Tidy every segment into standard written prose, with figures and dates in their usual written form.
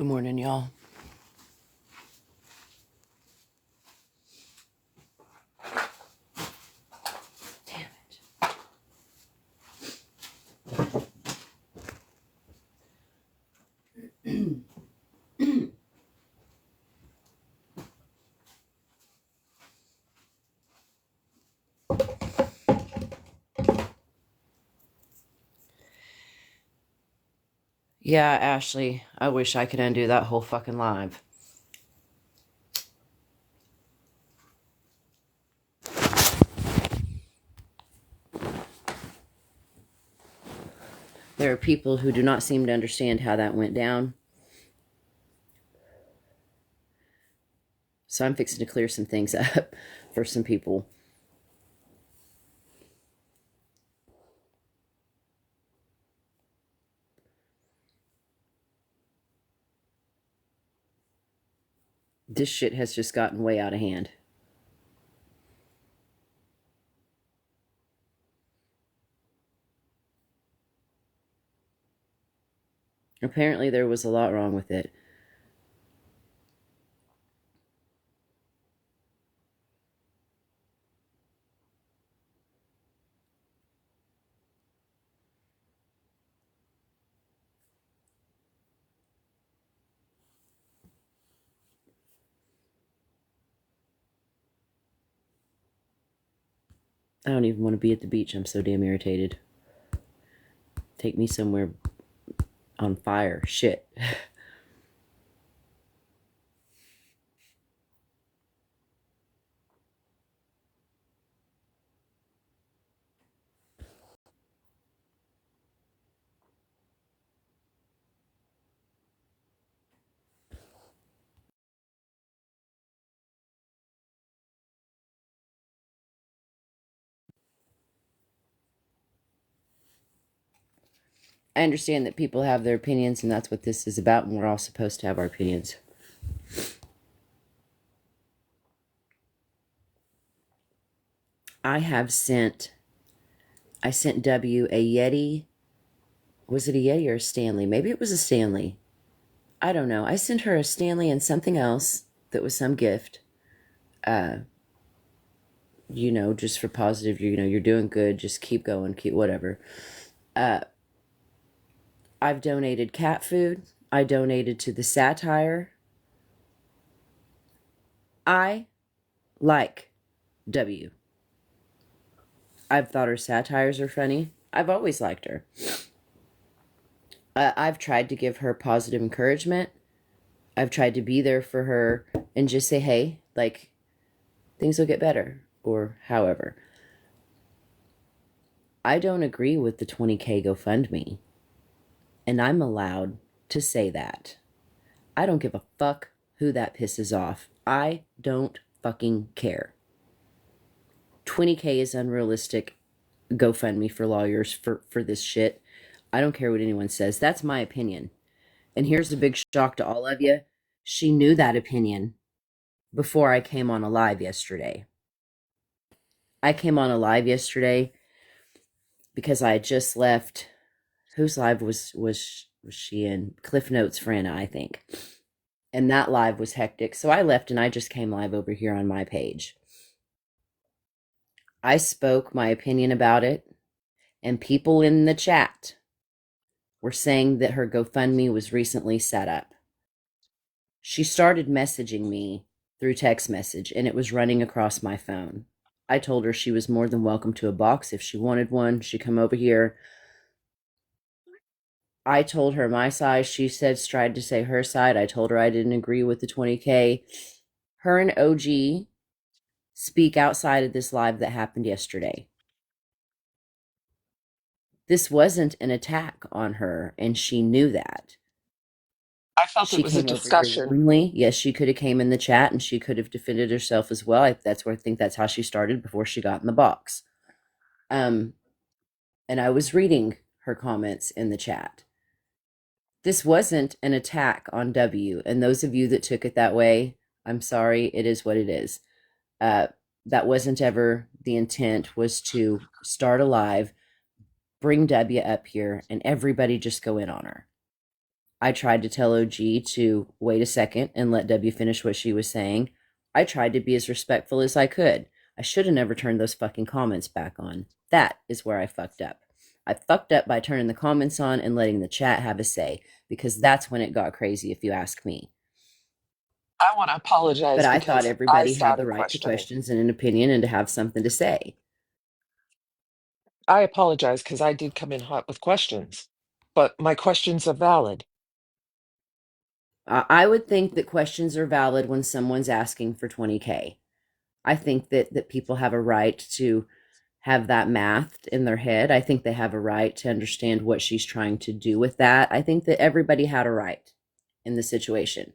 Good morning, y'all. Damn it. Yeah, Ashley, I wish I could undo that whole fucking live. There are people who do not seem to understand how that went down. So I'm fixing to clear some things up for some people. This shit has just gotten way out of hand. Apparently there was a lot wrong with it. I don't even want to be at the beach. I'm so damn irritated. Take me somewhere on fire. Shit. I understand that people have their opinions, and that's what this is about, and we're all supposed to have our opinions. I sent W a Yeti. Was it a Yeti or a Stanley? Maybe it was a Stanley. I don't know. I sent her a Stanley and something else that was some gift. Just for positive, you're doing good. Just keep going, keep whatever. I've donated cat food. I donated to the satire. I like W. I've thought her satires are funny. I've always liked her. I've tried to give her positive encouragement. I've tried to be there for her and just say, hey, like, things will get better, or however. I don't agree with the 20K GoFundMe, and I'm allowed to say that. I don't give a fuck who that pisses off. I don't fucking care. 20K is unrealistic. GoFundMe for lawyers for this shit. I don't care what anyone says. That's my opinion. And here's the big shock to all of you. She knew that opinion before I came on a live yesterday. I came on a live yesterday because I had just left. Whose live was she in? Cliff Notes for Anna, I think. And that live was hectic. So I left and I just came live over here on my page. I spoke my opinion about it, and people in the chat were saying that her GoFundMe was recently set up. She started messaging me through text message, and it was running across my phone. I told her she was more than welcome to a box if she wanted one. She'd come over here. I told her my side. She said, tried to say her side. I told her I didn't agree with the 20K. Her and OG speak outside of this live that happened yesterday. This wasn't an attack on her, and she knew that. I felt She it was a came over here discussion. willingly. Yes, she could have came in the chat and she could have defended herself as well. That's where I think that's how she started before she got in the box. And I was reading her comments in the chat. This wasn't an attack on W. And those of you that took it that way, I'm sorry. It is what it is. That wasn't ever the intent, was to start a live, bring W up here, and everybody just go in on her. I tried to tell OG to wait a second and let W finish what she was saying. I tried to be as respectful as I could. I should have never turned those fucking comments back on. That is where I fucked up. I fucked up by turning the comments on and letting the chat have a say, because that's when it got crazy, if you ask me. I want to But apologize I thought because I everybody had the started right to questioning. questions and an opinion and to have something to say. I apologize because I did come in hot with questions, but my questions are valid. I would think that questions are valid when someone's asking for 20K. I think that people have a right to have that mathed in their head. I think they have a right to understand what she's trying to do with that. I think that everybody had a right in the situation.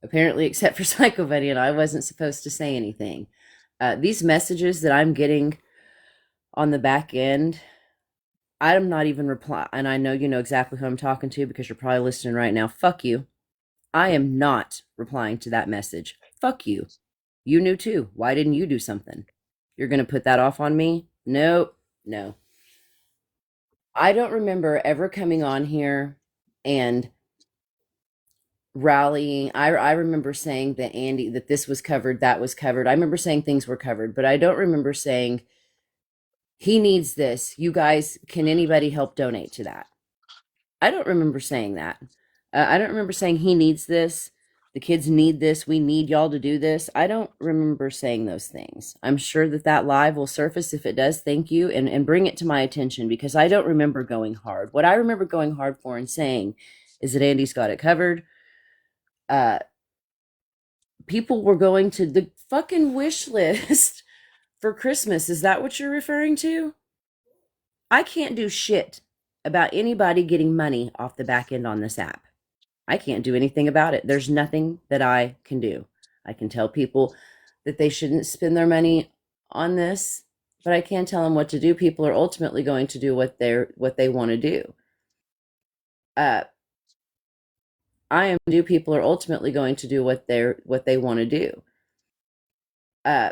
Apparently, except for Psychobunny, and I wasn't supposed to say anything. These messages that I'm getting on the back end, I'm not even reply, and I know you know exactly who I'm talking to because you're probably listening right now. Fuck you. I am not replying to that message. Fuck you. You knew too. Why didn't you do something? You're going to put that off on me? Nope. No. I don't remember ever coming on here and rallying. I remember saying that Andy, that this was covered, that was covered. I remember saying things were covered, but I don't remember saying he needs this. You guys, can anybody help donate to that? I don't remember saying that. I don't remember saying he needs this. The kids need this. We need y'all to do this. I don't remember saying those things. I'm sure that that live will surface. If it does, thank you. And bring it to my attention, because I don't remember going hard. What I remember going hard for and saying is that Andy's got it covered. Uh, People were going to the fucking wish list for Christmas. Is that what you're referring to? I can't do shit about anybody getting money off the back end on this app. I can't do anything about it. There's nothing that I can do. I can tell people that they shouldn't spend their money on this, but I can't tell them what to do. People are ultimately going to do what they want to do. Uh, I am do. People are ultimately going to do what they want to do. Uh,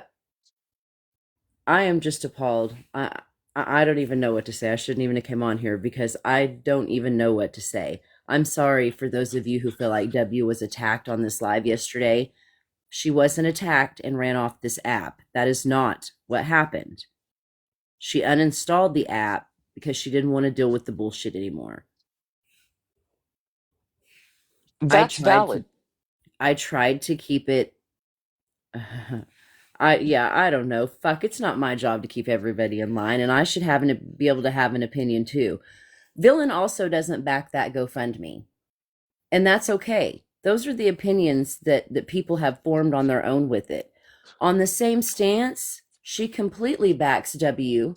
I am just appalled. I don't even know what to say. I shouldn't even have come on here because I don't even know what to say. I'm sorry for those of you who feel like W was attacked on this live yesterday. She wasn't attacked and ran off this app. That is not what happened. She uninstalled the app because she didn't want to deal with the bullshit anymore. I That's tried to valid. I tried to keep it I don't know. Fuck, it's not my job to keep everybody in line, and I should be able to have an opinion too. Villain also doesn't back that GoFundMe, and that's okay. Those are the opinions that people have formed on their own with it. On the same stance, she completely backs W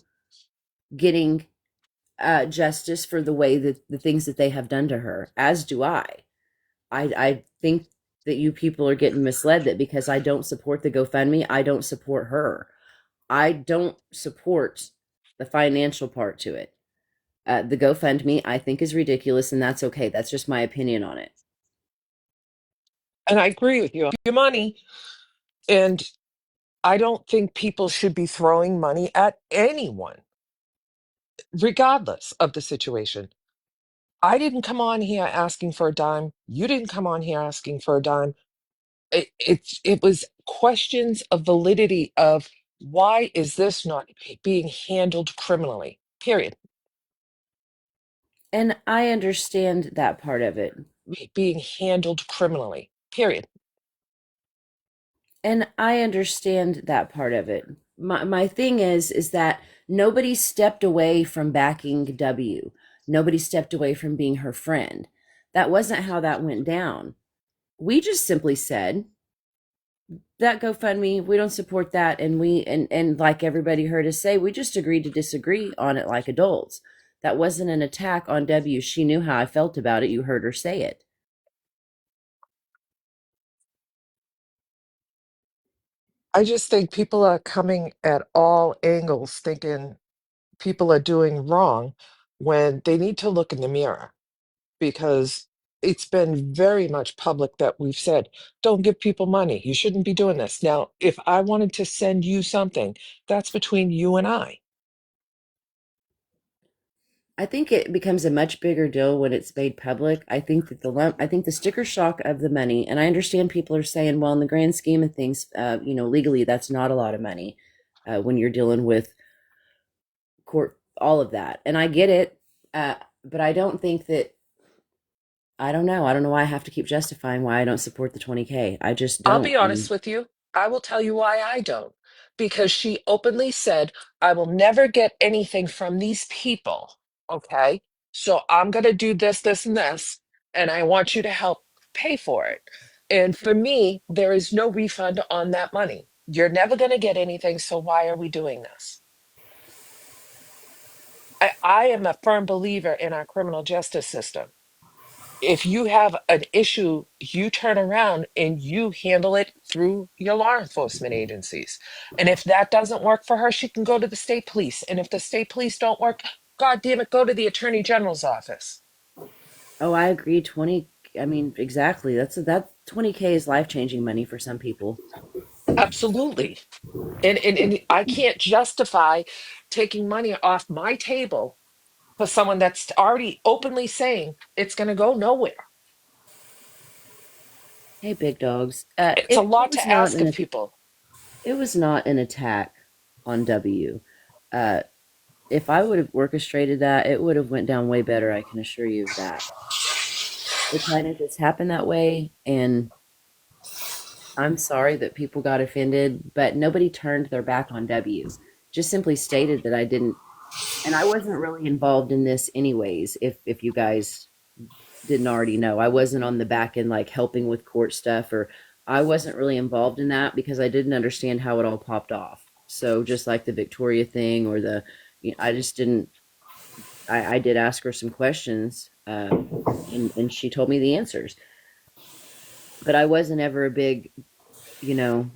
getting justice for the way that the things that they have done to her, as do I. I think that you people are getting misled, that because I don't support the GoFundMe, I don't support her. I don't support the financial part to it. The GoFundMe, I think, is ridiculous, and that's okay. That's just my opinion on it. And I agree with you. Your money. And I don't think people should be throwing money at anyone, regardless of the situation. I didn't come on here asking for a dime. You didn't come on here asking for a dime. It was questions of validity of why is this not being handled criminally? Period. And I understand that part of it. Being handled criminally. Period. And I understand that part of it. My thing is that nobody stepped away from backing W. Nobody stepped away from being her friend. That wasn't how that went down. We just simply said that GoFundMe, we don't support that, and and like everybody heard us say, we just agreed to disagree on it like adults. That wasn't an attack on W. She knew how I felt about it. You heard her say it. I just think people are coming at all angles thinking people are doing wrong when they need to look in the mirror because it's been very much public that we've said, don't give people money. You shouldn't be doing this. Now, if I wanted to send you something, that's between you and I. I think it becomes a much bigger deal when it's made public. I think that I think the sticker shock of the money, and I understand people are saying, well, in the grand scheme of things, legally, that's not a lot of money when you're dealing with court, all of that. And I get it. But I don't think that, I don't know. I don't know why I have to keep justifying why I don't support the 20K. I just I'll don't. be honest with you. I will tell you why I don't. Because she openly said, I will never get anything from these people. Okay. So I'm going to do this, this, and this. And I want you to help pay for it. And for me, there is no refund on that money. You're never going to get anything. So why are we doing this? I am a firm believer in our criminal justice system. If you have an issue, you turn around and you handle it through your law enforcement agencies. And if that doesn't work for her, she can go to the state police. And if the state police don't work, God damn it, go to the attorney general's office. Oh, I agree. 20, I mean, exactly. That 20K is life-changing money for some people. Absolutely. And I can't justify taking money off my table for someone that's already openly saying it's going to go nowhere. Hey, big dogs. It's a It lot was to not ask an of people. it was not an attack on W. Uh, if I would have orchestrated that, it would have went down way better. I can assure you of that. It kind of just happened that way, and I'm sorry that people got offended, but nobody turned their back on W. Just simply stated that I didn't, and I wasn't really involved in this anyways. If you guys didn't already know, I wasn't on the back end like helping with court stuff, or I wasn't really involved in that because I didn't understand how it all popped off. So just like the Victoria thing or I just didn't. I did ask her some questions, and she told me the answers. But I wasn't ever a big,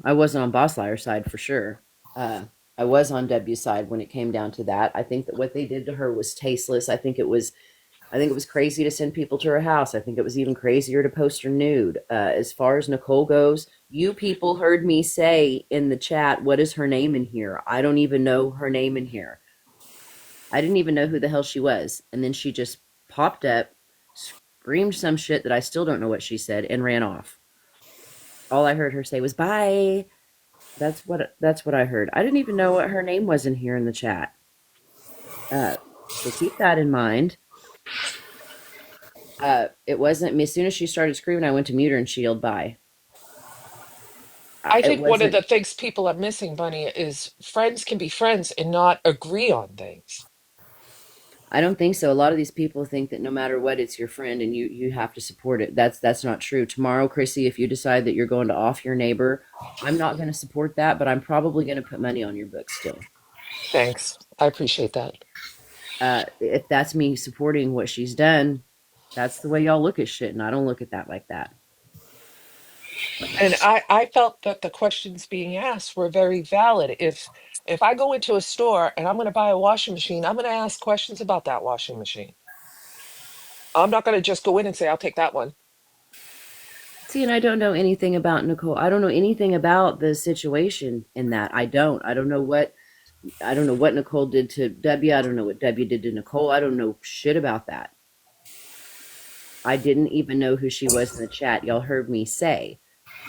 I wasn't on Boss Liar's side for sure. Uh, I was on W's side when it came down to that. I think that what they did to her was tasteless. I think it was crazy to send people to her house. I think it was even crazier to post her nude. As far as Nicole goes, you people heard me say in the chat, what is her name in here? I don't even know her name in here. I didn't even know who the hell she was. And then she just popped up, screamed some shit that I still don't know what she said, and ran off. All I heard her say was bye. That's what I heard. I didn't even know what her name was in here in the chat. So keep that in mind. It wasn't me. As soon as she started screaming, I went to mute her and she yelled bye. I It think one of wasn't. the things people are missing, Bunny, is friends can be friends and not agree on things. I don't think so. A lot of these people think that no matter what, it's your friend and you have to support it. That's not true. Tomorrow, Chrissy, if you decide that you're going to off your neighbor, I'm not going to support that, but I'm probably going to put money on your book still. Thanks. I appreciate that. If that's me supporting what she's done, that's the way y'all look at shit, and I don't look at that like that. And I felt that the questions being asked were very valid. If I go into a store and I'm going to buy a washing machine, I'm going to ask questions about that washing machine. I'm not going to just go in and say, I'll take that one. See, and I don't know anything about Nicole. I don't know anything about the situation in that. I don't. I don't know what Nicole did to W. I don't know what W did to Nicole. I don't know shit about that. I didn't even know who she was in the chat. Y'all heard me say,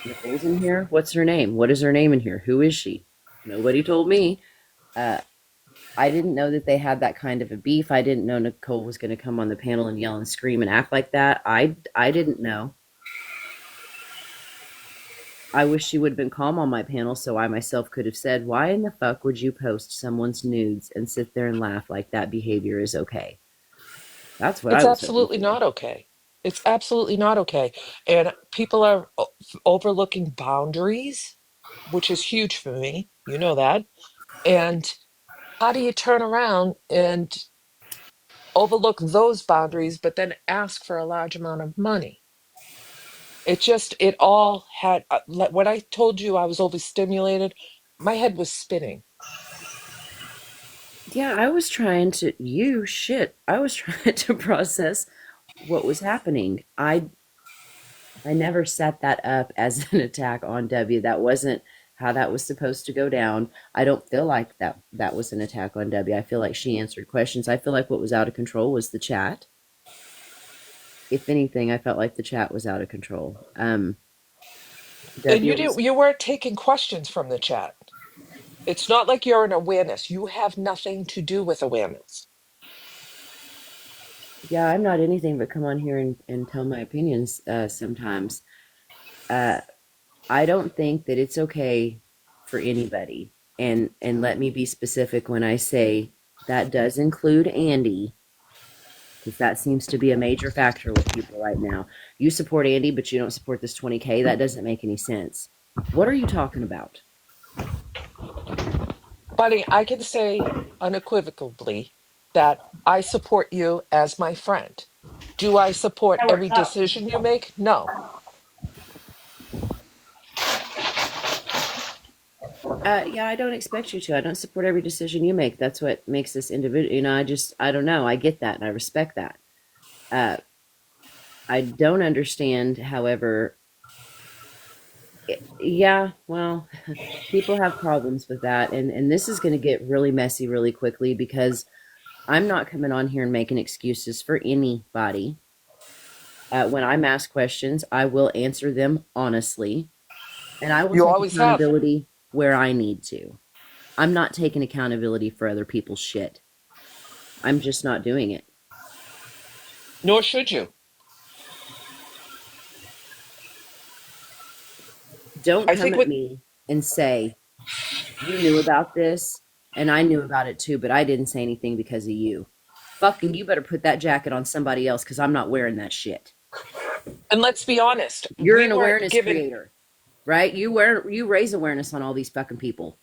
Nicole's in here. What's her name? What is her name in here? Who is she? Nobody told me. Uh, I didn't know that they had that kind of a beef. I didn't know Nicole was going to come on the panel and yell and scream and act like that. I didn't know. I wish she would have been calm on my panel so I myself could have said, why in the fuck would you post someone's nudes and sit there and laugh like that behavior is okay? That's what I It's was hoping absolutely for. not okay. It's absolutely not okay. And people are overlooking boundaries, which is huge for me. You know that. And how do you turn around and overlook those boundaries, but then ask for a large amount of money? It all had, when I told you I was overstimulated, my head was spinning. Yeah, I was trying to, I was trying to process what was happening. I never set that up as an attack on W. That wasn't how that was supposed to go down. I don't feel like that was an attack on Debbie. I feel like she answered questions. I feel like what was out of control was the chat. If anything, I felt like the chat was out of control. And Debbie was, you weren't taking questions from the chat. It's not like you're an awareness. You have nothing to do with awareness. yeah, I'm not anything but come on here and tell my opinions sometimes. Uh, I don't think that it's okay for anybody. And let me be specific when I say that does include Andy, because that seems to be a major factor with people right now. You support Andy, but you don't support this 20K. That doesn't make any sense. What are you talking about? Buddy, I can say unequivocally that I support you as my friend. Do I support every decision you make? No. Yeah, I don't expect you to. I don't support every decision you make. That's what makes this individual. I don't know. I get that and I respect that. Uh, I don't understand, however, yeah, well, people have problems with that. And this is going to get really messy really quickly because I'm not coming on here and making excuses for anybody. When I'm asked questions, I will answer them honestly, and I will You take always have, accountability where I need to. I'm not taking accountability for other people's shit. I'm just not doing it. nor should you. Don't I come think at what, me and say, you knew about this and I knew about it too, but I didn't say anything because of you. Fucking, you better put that jacket on somebody else because I'm not wearing that shit. and let's be honest, You're we an weren't awareness given, creator, right? You raise awareness on all these fucking people.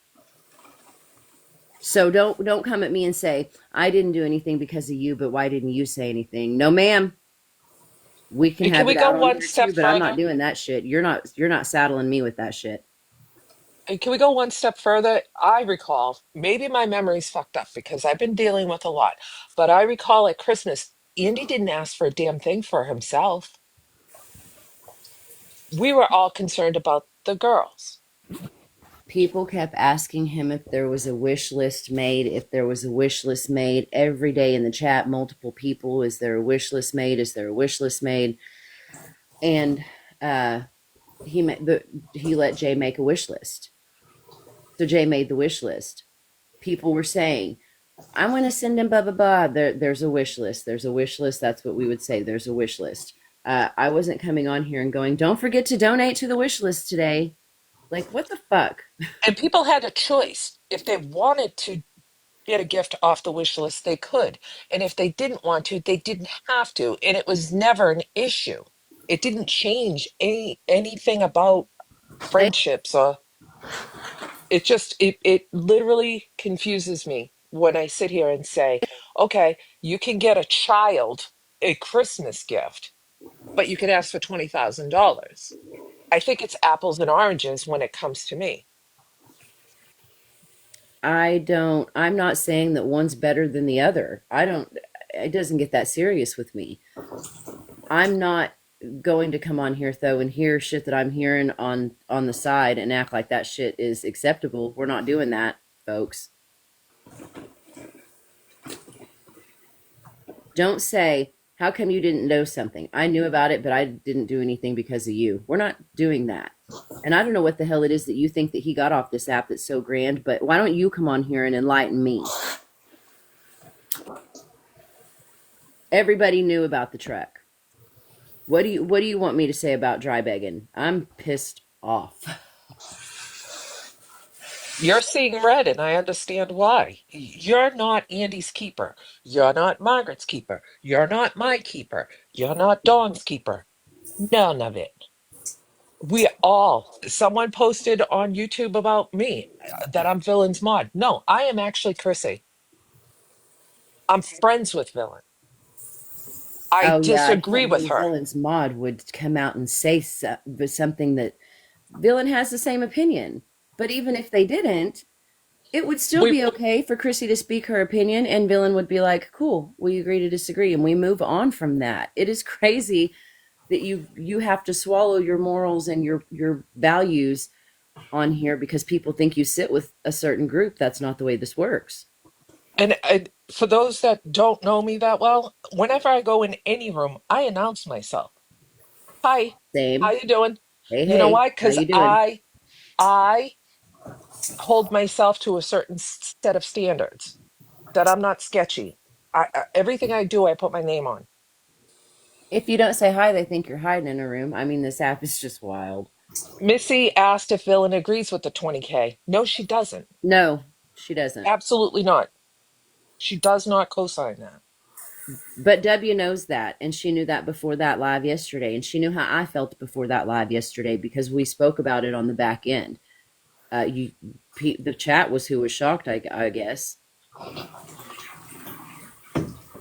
So don't come at me and say, I didn't do anything because of you, but why didn't you say anything? No, ma'am. We can and can have we it go out on one here too, step but I'm not further? doing that shit. You're not saddling me with that shit. And can we go one step further? I recall, maybe my memory's fucked up because I've been dealing with a lot, but I recall at Christmas, Andy didn't ask for a damn thing for himself. We were all concerned about the girls. People kept asking him if there was a wish list made, if there was a wish list made every day in the chat. Multiple people, is there a wish list made? Is there a wish list made? And uh, he let Jay make a wish list. So Jay made the wish list. People were saying, "I want to send him blah blah blah." There's a wish list. There's a wish list. That's what we would say. There's a wish list. I wasn't coming on here and going, "Don't forget to donate to the wish list today." Like, what the fuck? And people had a choice. If they wanted to get a gift off the wish list, they could. And if they didn't want to, they didn't have to. And it was never an issue. It didn't change anything about They friendships or it literally confuses me when I sit here and say, okay, you can get a child a Christmas gift, but you can ask for $20,000. I think it's apples and oranges when it comes to me. I'm not saying that one's better than the other. It doesn't get that serious with me. I'm not going to come on here though and hear shit that I'm hearing on the side and act like that shit is acceptable. We're not doing that, folks. Don't say, how come you didn't know something? I knew about it, but I didn't do anything because of you. We're not doing that. And I don't know what the hell it is that you think that he got off this app that's so grand, but why don't you come on here and enlighten me? Everybody knew about the truck. What do you want me to say about dry begging? I'm pissed off. You're seeing red, and I understand why. You're not Andy's keeper. You're not Margaret's keeper. You're not my keeper. You're not Dawn's keeper. None of it. Someone posted on YouTube about me that I'm Villain's mod. No, I am actually Chrissy. I'm friends with Villain. I Oh yeah, I disagree can't with believe her. Villain's mod would come out and say something that Villain has the same opinion. But even if they didn't, it would still We be okay for Chrissy to speak her opinion, and Villain would be like, "Cool, we agree to disagree," and we move on from that. It is crazy that you have to swallow your morals and your values on here because people think you sit with a certain group. That's not the way this works. And for those that don't know me that well, whenever I go in any room, I announce myself. Hi, how Same. you doing? Hey, You know hey, why? how Because you doing? I hold myself to a certain set of standards that I'm not sketchy. Everything I do, I put my name on. If you don't say hi, they think you're hiding in a room. I mean, this app is just wild. Missy asked if Villain agrees with the 20K. No, she doesn't. No, she doesn't. Absolutely not. She does not co-sign that. But W knows that, and she knew that before that live yesterday, and she knew how I felt before that live yesterday because we spoke about it on the back end. You, the chat was who was shocked, I guess.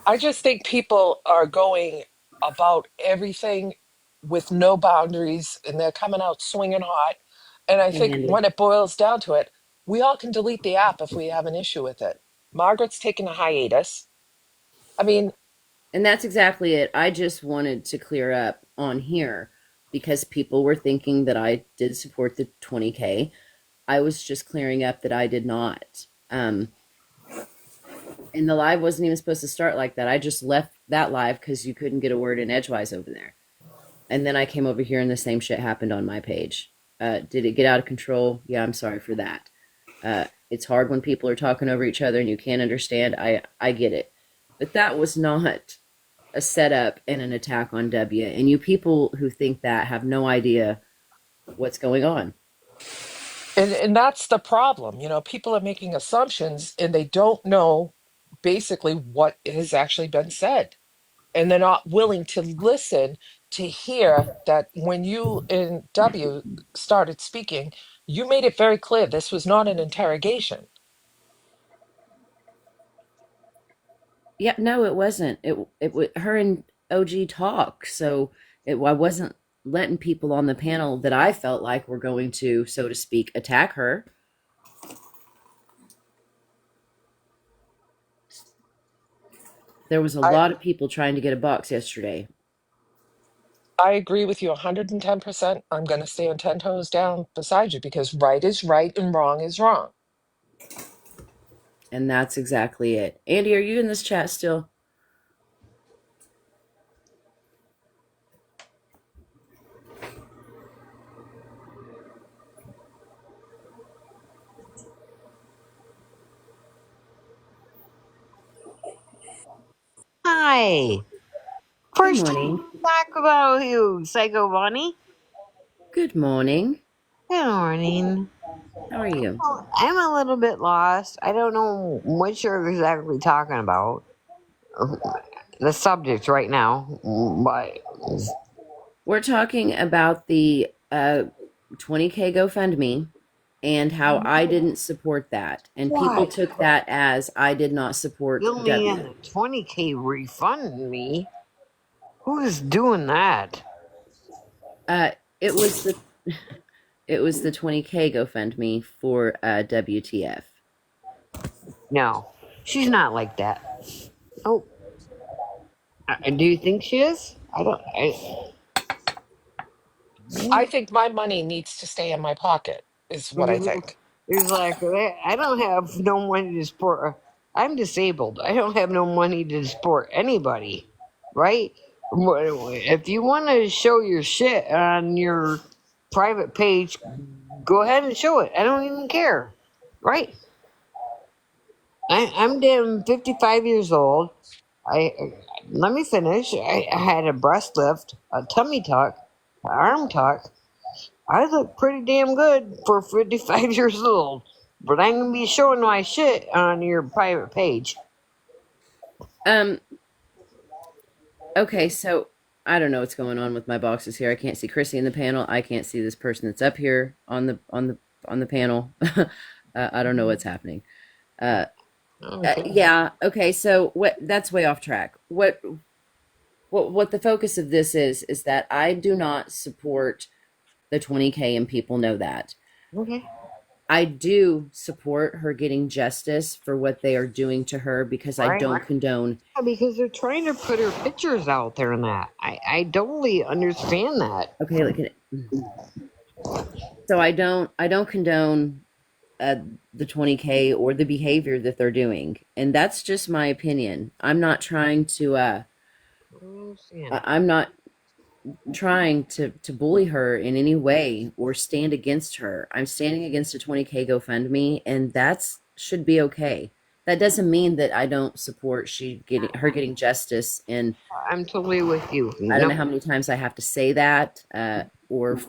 I just think people are going about everything with no boundaries and they're coming out swinging hot. And I Can't think handle it. when it boils down to it, we all can delete the app if we have an issue with it. Margaret's taking a hiatus. I mean, And that's exactly it. I just wanted to clear up on here because people were thinking that I did support the 20K. I was just clearing up that I did not. And the live wasn't even supposed to start like that. I just left that live because you couldn't get a word in edgewise over there. And then I came over here and the same shit happened on my page. Did it get out of control? Yeah, I'm sorry for that. It's hard when people are talking over each other and you can't understand. I get it. But that was not a setup and an attack on W. And you people who think that have no idea what's going on. and that's the problem. You know, people are making assumptions and they don't know basically what has actually been said. And they're not willing to listen to hear that when you and W started speaking, you made it very clear this was not an interrogation. Yeah, no, it wasn't. Her and OG talk, so I wasn't letting people on the panel that I felt like were going to, so to speak, attack her. There was a I lot of people trying to get a box yesterday, I agree with you 110%. I'm going to stand 10 toes down beside you because right is right and wrong is wrong. and that's exactly it. Andy, are you in this chat still? Hi. Good First time morning. we talk about you, Psychobunny. Good morning. Good morning. How are you? Well, I'm a little bit lost. I don't know what you're exactly talking about. The subject right now, but We're talking about the 20K GoFundMe and how I didn't support that. And people what? took that as I did not support Bill me in W. the 20K refund me? Who's doing that? Uh, it was the it was the 20K GoFundMe for WTF. No, she's not like that. Oh, do you think she is? I don't. I think my money needs to stay in my pocket, is what I think. There's like, I don't have no money to support. I'm disabled. I don't have no money to support anybody, right? If you want to show your shit on your private page, go ahead and show it. I don't even care, right? I'm damn 55 years old. I Let me finish. I had a breast lift, a tummy tuck, an arm tuck. I look pretty damn good for 55 years old, but I ain't gonna be showing my shit on your private page. Um. Okay, so I don't know what's going on with my boxes here. I can't see Chrissy in the panel. I can't see this person that's up here on the panel. I don't know what's happening. Uh, Okay. yeah. Okay. So what? That's way off track. What the focus of this is that I do not support the 20K, and people know that. Okay. I do support her getting justice for what they are doing to her because I Right. don't condone. Yeah, because they're trying to put her pictures out there and that. I totally understand that. Okay, look at it. So I don't condone uh, the 20K or the behavior that they're doing, and that's just my opinion. I'm not trying to I understand. I'm not trying to bully her in any way or stand against her. I'm standing against a 20K GoFundMe, and that's should be okay. That doesn't mean that I don't support her getting justice. And I'm totally with you. I don't know Nope. how many times I have to say that, or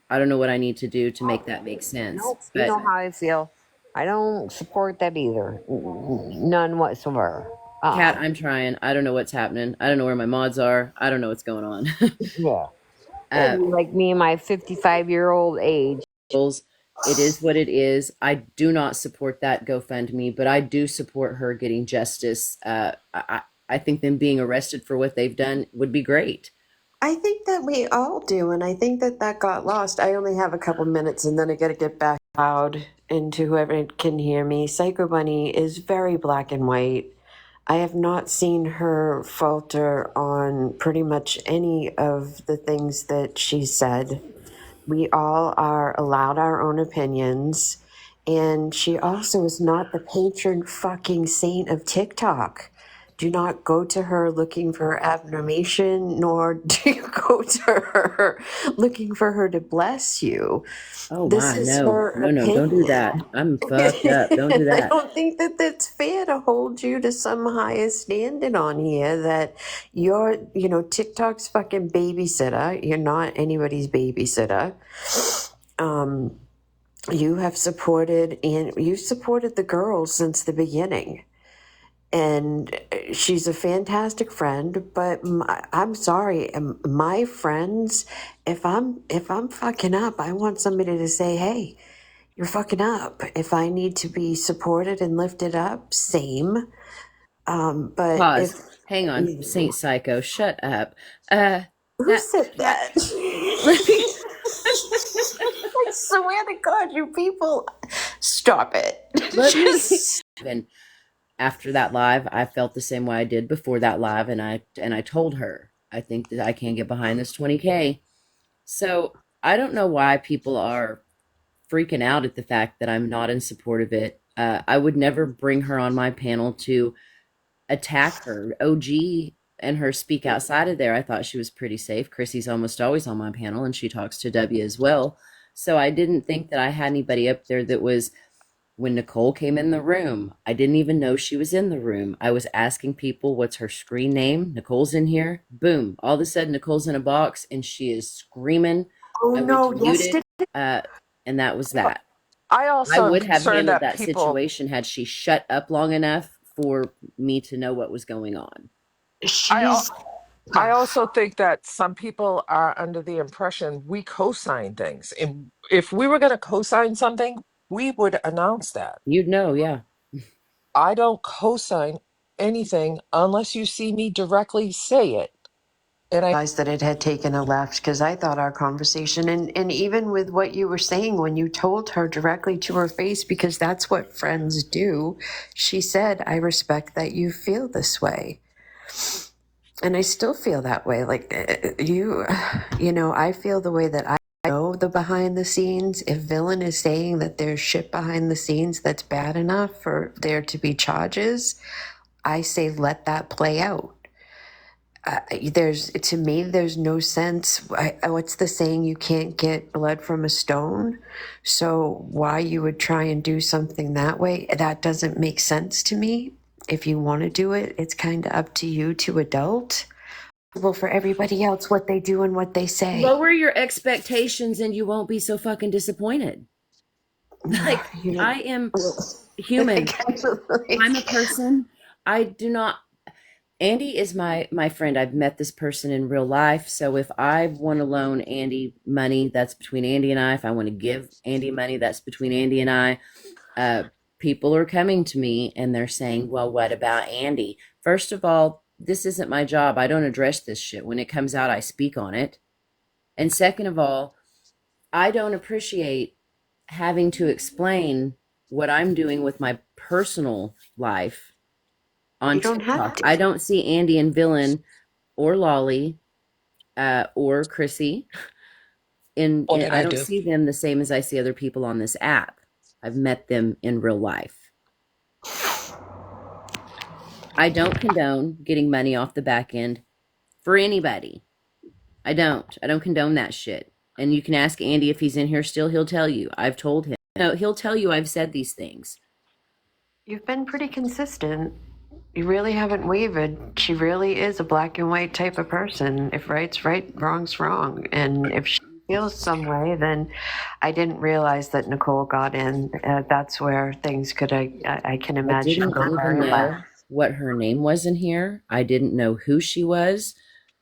I don't know what I need to do to make that make sense. Nope. You But know how I feel. I don't support that either. None whatsoever. Kat, Uh-uh. I'm trying. I don't know what's happening. I don't know where my mods are. I don't know what's going on. Yeah. uh, Like me and my 55-year-old age. It is what it is. I do not support that GoFundMe, but I do support her getting justice. I think them being arrested for what they've done would be great. I think that we all do, and I think that that got lost. I only have a couple minutes, and then I got to get back loud into whoever can hear me. Psycho Bunny is very black and white. I have not seen her falter on pretty much any of the things that she said. We all are allowed our own opinions. And she also is not the patron fucking saint of TikTok. Do not go to her looking for affirmation, nor do you go to her looking for her to bless you. Oh This my, is no, her no, no, don't do that. opinion. I'm fucked up. Don't do I that. don't think that that's fair to hold you to some higher standard on here that you're, TikTok's fucking babysitter. You're not anybody's babysitter. Um, you have supported and you supported the girls since the beginning. And she's a fantastic friend, but I'm sorry, my friends, if I'm fucking up, I want somebody to say, "Hey, you're fucking up." If I need to be supported and lifted up, same. But Pause. if Hang on, Saint Psycho, shut up. Uh, who that said Cat. that? Let me. I swear to God, you people, stop it. Let me. Just And after that live, I felt the same way I did before that live, and I told her I think that I can't get behind this 20K. So I don't know why people are freaking out at the fact that I'm not in support of it. I would never bring her on my panel to attack her. OG and her speak outside of there. I thought she was pretty safe. Chrissy's almost always on my panel, and she talks to W as well. So I didn't think that I had anybody up there that was. When Nicole came in the room, I didn't even know she was in the room. I was asking people, what's her screen name? Nicole's in here. Boom. All of a sudden, Nicole's in a box and she is screaming. oh I went no, to yesterday. muted, uh, and that was that. I I also am would have concerned handled that that people, situation had she shut up long enough for me to know what was going on. I, al- She's I also think that some people are under the impression we co-sign things. And if we were going to co-sign something, we would announce that. You'd know, yeah. I don't co-sign anything unless you see me directly say it. And I realized that it had taken a left because I thought our conversation, and even with what you were saying when you told her directly to her face, because that's what friends do, she said, "I respect that you feel this way." And I still feel that way. Like I feel the way that I know the behind the scenes. If Villain is saying that there's shit behind the scenes that's bad enough for there to be charges, I say let that play out. There's to me there's no sense. What's the saying? You can't get blood from a stone. So why you would try and do something that way, that doesn't make sense to me. If you want to do it, it's kind of up to you to adult. Well, for everybody else, what they do and what they say. Lower your expectations and you won't be so fucking disappointed. Like, You know, I am human. I'm a person. I do not. Andy is my friend. I've met this person in real life. So if I want to loan Andy money, that's between Andy and I. If I want to give Andy money, that's between Andy and I. Uh, People are coming to me and they're saying, "Well, what about Andy?" First of all, this isn't my job. I don't address this shit. When it comes out, I speak on it. And second of all, I don't appreciate having to explain what I'm doing with my personal life you on don't have TikTok. to. I don't see Andy and Villain or Lolly or Chrissy What in did I I don't do? see them the same as I see other people on this app. I've met them in real life. I don't condone getting money off the back end for anybody. I don't. I don't condone that shit. And you can ask Andy if he's in here still. He'll tell you. I've told him. No, he'll tell you I've said these things. You've been pretty consistent. You really haven't wavered. She really is a black and white type of person. If right's right, wrong's wrong. And if she feels some way, then I didn't realize that Nicole got in. That's where things could, I can I imagine, didn't go even very left. know what her name was in here. I didn't know who she was.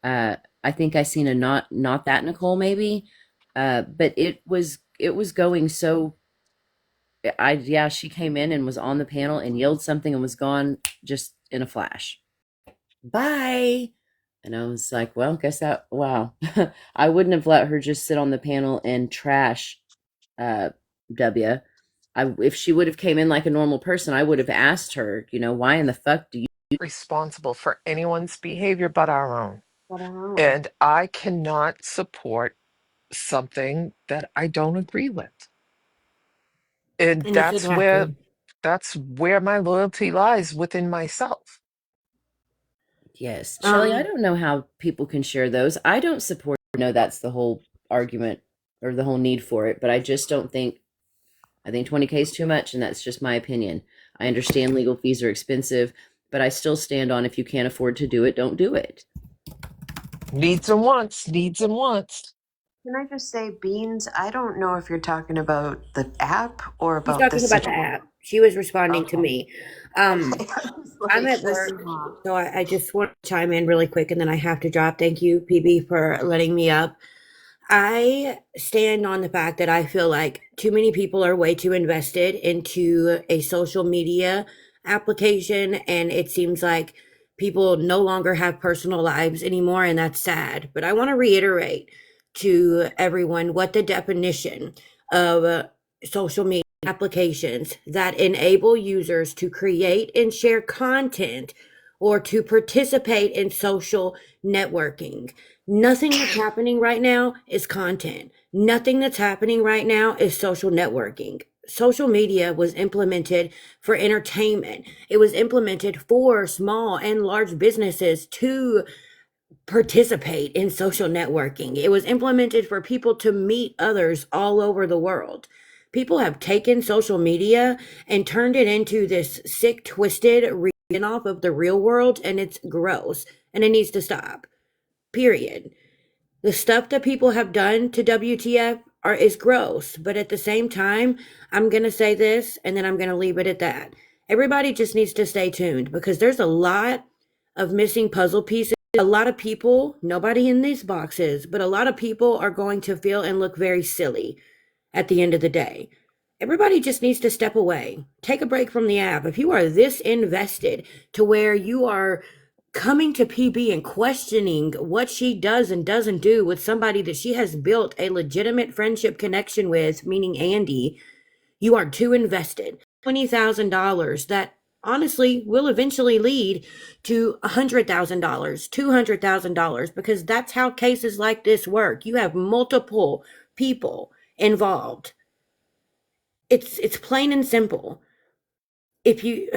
I think I seen a not that Nicole maybe. But it was going so yeah, she came in and was on the panel and yelled something and was gone just in a flash. Bye. And I was like, well, guess that, wow. I wouldn't have let her just sit on the panel and trash uh, W. If she would have came in like a normal person, I would have asked her, why in the fuck do you? Responsible for anyone's behavior but our own. But I don't know. And I cannot support something that I don't agree with. And And you shouldn't have to. that's where my loyalty lies within myself. Yes, Shelley, I Um, don't know how people can share those. I don't support, that's the whole argument or the whole need for it, but I just don't think, I think 20K is too much, and that's just my opinion. I understand legal fees are expensive, but I still stand on if you can't afford to do it, don't do it. Needs and wants, needs and wants. Can I just say, Beans, I don't know if you're talking about the app or she's about the talking about the situation. app. She was responding to Okay. me. Okay. I was I'm like, at this work, is not. so I just want to chime in really quick and then I have to drop. Thank you, PB, for letting me up. I stand on the fact that I feel like too many people are way too invested into a social media application, and it seems like people no longer have personal lives anymore, and that's sad. But I want to reiterate to everyone what the definition of social media applications that enable users to create and share content or to participate in social networking. Nothing that's happening right now is content. Nothing that's happening right now is social networking. Social media was implemented for entertainment. It was implemented for small and large businesses to participate in social networking. It was implemented for people to meet others all over the world. People have taken social media and turned it into this sick, twisted off of the real world, and it's gross and it needs to stop. Period. The stuff that people have done to WTF is gross, but at the same time, I'm going to say this and then I'm going to leave it at that. Everybody just needs to stay tuned because there's a lot of missing puzzle pieces. A lot of people, nobody in these boxes, but a lot of people are going to feel and look very silly at the end of the day. Everybody just needs to step away. Take a break from the app. If you are this invested to where you are coming to PB and questioning what she does and doesn't do with somebody that she has built a legitimate friendship connection with, meaning Andy, you are too invested. $20,000 that honestly will eventually lead to $100,000, $200,000, because that's how cases like this work. You have multiple people involved. It's plain and simple. If you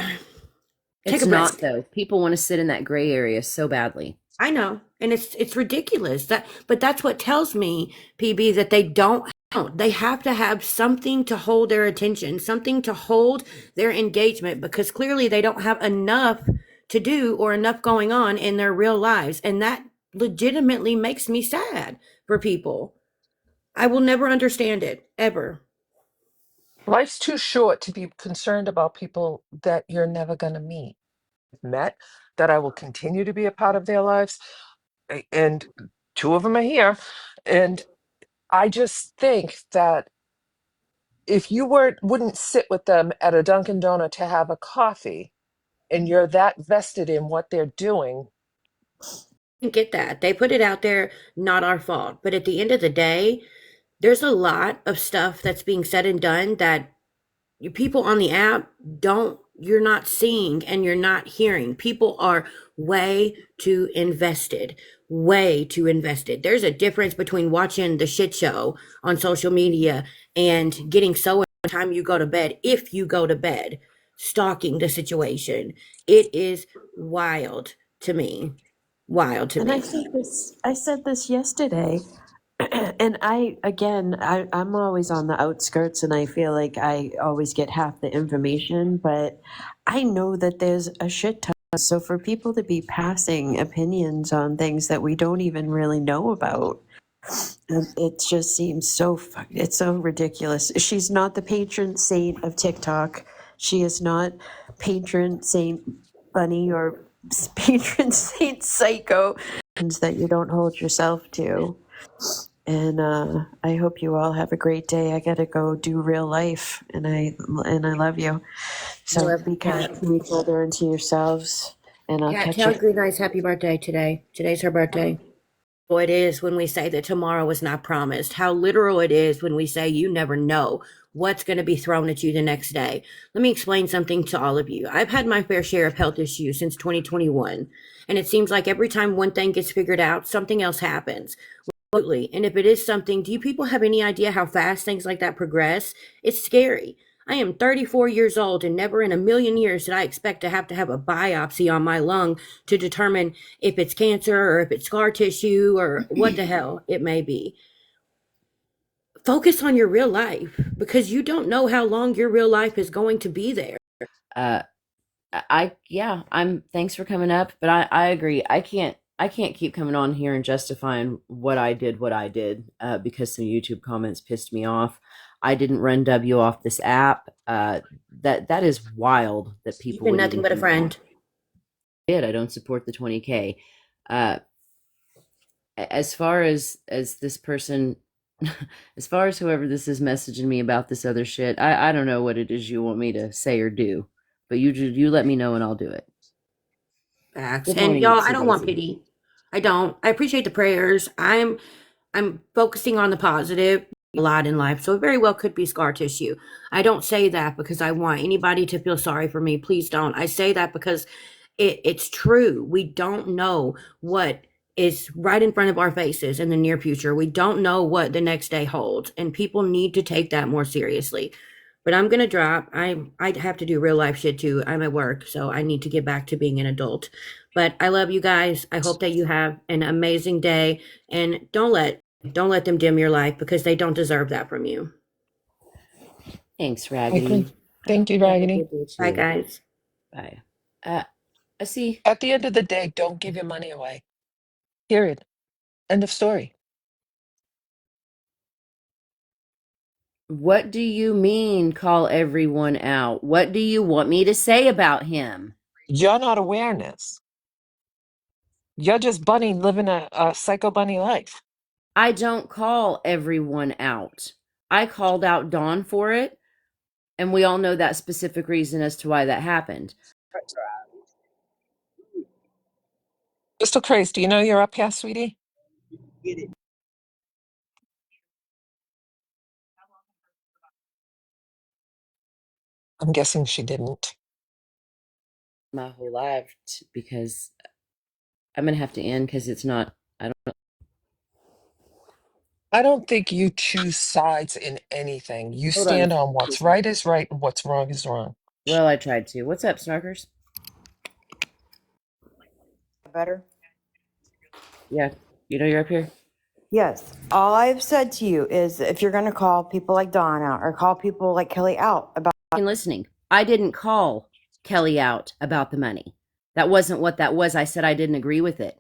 take It's a not, break. though. People want to sit in that gray area so badly. I know, and it's ridiculous. But that's what tells me, PB, that they don't. They have to have something to hold their attention, something to hold their engagement, because clearly they don't have enough to do or enough going on in their real lives, and that legitimately makes me sad for people. I will never understand it ever. Life's too short to be concerned about people that you're never going to meet. Met, that I will continue to be a part of their lives. And two of them are here. And I just think that if you wouldn't sit with them at a Dunkin' Donut to have a coffee and you're that vested in what they're doing, Get that. They put it out there, not our fault. But at the end of the day, there's a lot of stuff that's being said and done that you people on the app don't you're not seeing and you're not hearing. People are way too invested. Way too invested. There's a difference between watching the shit show on social media and getting so in the time you go to bed, if you go to bed, stalking the situation. It is wild to me. Wild to And me. I said this yesterday. And I'm always on the outskirts and I feel like I always get half the information, but I know that there's a shit ton. So for people to be passing opinions on things that we don't even really know about, it just seems it's so ridiculous. She's not the patron saint of TikTok. She is not patron saint Bunny or patron saint Psycho that you don't hold yourself to. And I hope you all have a great day. I gotta go do real life, and I love you. I So love be you, kind Kat. to each other and to yourselves. And I'll Kat, catch tell you. Green Eyes happy birthday today. Today's her birthday. It is when we say that tomorrow is not promised, how literal it is when we say you never know what's going to be thrown at you the next day. Let me explain something to all of you. I've had my fair share of health issues since 2021, and it seems like every time one thing gets figured out, something else happens. Absolutely. And if it is something, do you people have any idea how fast things like that progress? It's scary. I am 34 years old, and never in a million years did I expect to have a biopsy on my lung to determine if it's cancer or if it's scar tissue or what the hell it may be. Focus on your real life because you don't know how long your real life is going to be there. Uh, yeah, thanks for coming up, but I agree. I can't keep coming on here and justifying what I did, because some YouTube comments pissed me off. I didn't run W off this app. That is wild that You've people been would nothing even but a think that. friend. I don't support the 20K. Uh, as far as this person, as far as whoever this is messaging me about this other shit, I don't know what it is you want me to say or do, but you let me know and I'll do it. Facts. Good And morning, y'all, I Ipsy don't want Daisy. pity. I don't. I appreciate the prayers. I'm focusing on the positive a lot in life. So it very well could be scar tissue. I don't say that because I want anybody to feel sorry for me. Please don't. I say that because it's true. We don't know what is right in front of our faces in the near future. We don't know what the next day holds. And people need to take that more seriously. But I'm gonna drop. I have to do real life shit too. I'm at work, so I need to get back to being an adult. But I love you guys. I hope that you have an amazing day, and don't let them dim your life because they don't deserve that from you. Thanks, I agree. Raggedy. I Thank hope you, you have a Raggedy. good day Bye, too. guys. Bye. I see. At the end of the day, don't give your money away. Period. End of story. What do you mean, call everyone out? What do you want me to say about him? You're not awareness. You're just bunny living a psycho bunny life. I don't call everyone out. I called out Dawn for it, and we all know that specific reason as to why that happened. Crystal Craze, do you know you're up here, sweetie? I'm guessing she didn't. My whole life, because I'm gonna have to end because it's not. I don't. I don't think you choose sides in anything. You Hold on. stand on what's right is right and what's wrong is wrong. Well, I tried to. What's up, Snarkers? Better? Yeah, you know you're up here. Yes. All I've said to you is if you're going to call people like Dawn out or call people like Kelly out about Listening. I didn't call Kelly out about the money. That wasn't what that was. I said I didn't agree with it.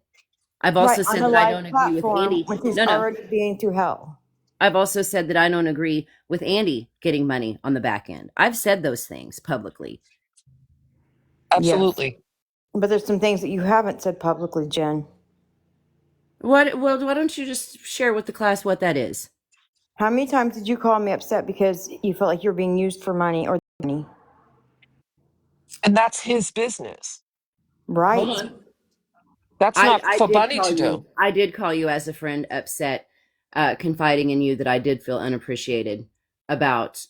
I've right also on said a that I live don't agree with platform Andy. when she's No, no. already being through hell. I've also said that I don't agree with Andy getting money on the back end. I've said those things publicly. Yes. Absolutely. But there's some things that you haven't said publicly, Jen. What? Well, why don't you just share with the class what that is? How many times did you call me upset because you felt like you're being used for money or money? And that's his business. Hold Right. on. That's not I for did Bunny call to you. do. I did call you as a friend, upset, confiding in you that I did feel unappreciated about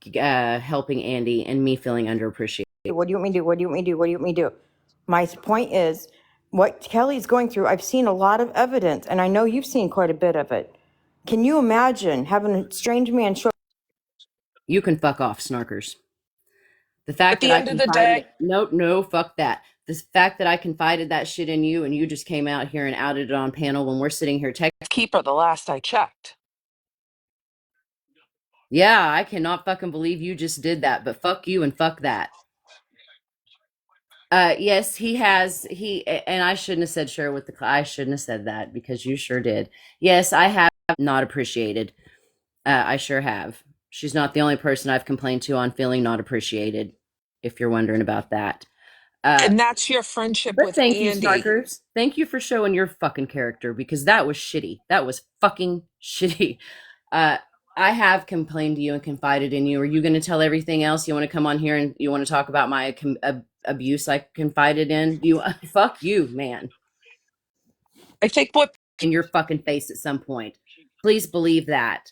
helping Andy and me feeling underappreciated. What do you want me to do? What do you want me to do? What do you want me to do? My point is, what Kelly's going through, I've seen a lot of evidence, and I know you've seen quite a bit of it. Can you imagine having a strange man show? You can fuck off, snarkers. The fact At that the I end of the confided, day, no, fuck that. The fact that I confided that shit in you and you just came out here and outed it on panel when we're sitting here keeper, the last I checked. yeah, I cannot fucking believe you just did that, but fuck you and fuck that. Yes, and I shouldn't have said share with I shouldn't have said that because you sure did. Yes, I have not appreciated. I sure have. She's not the only person I've complained to on feeling not appreciated, if you're wondering about that. And that's your friendship But with thank you, Andy. Snarkers. Thank you for showing your fucking character because that was shitty. That was fucking shitty. Uh, I have complained to you and confided in you. Are you going to tell everything else? You want to come on here and you want to talk about my abuse I confided in? You fuck you, man. I think what In your fucking face at some point. Please believe that.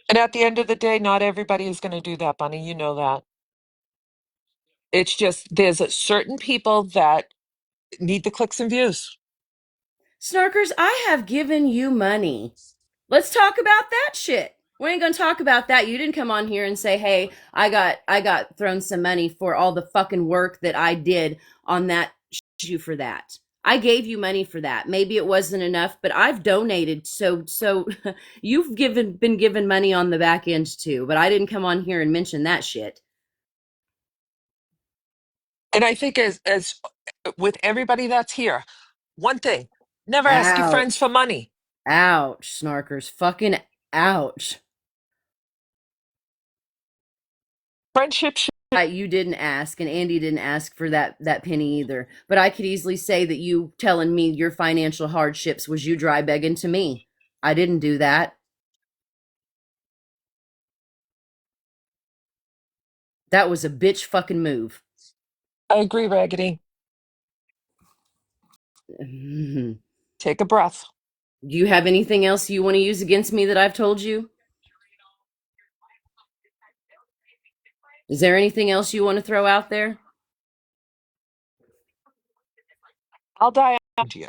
And at the end of the day, not everybody is going to do that, Bunny. You know that. It's just there's certain people that need the clicks and views. Snarkers, I have given you money. Let's talk about that shit. We ain't gonna talk about that. You didn't come on here and say, "Hey, I got thrown some money for all the fucking work that I did on that issue for that." I gave you money for that. Maybe it wasn't enough, but I've donated. So you've been given money on the back end too. But I didn't come on here and mention that shit. And I think as with everybody that's here, one thing, never ask your Ouch. friends for money. Ouch, Snarkers. Fucking ouch. Friendship should You didn't ask, and Andy didn't ask for that penny either. But I could easily say that you telling me your financial hardships was you dry begging to me. I didn't do that. That was a bitch fucking move. I agree, Raggedy. Do Take a breath. you have anything else you want to use against me that I've told you? Is there anything else you want to throw out there? I'll die on you.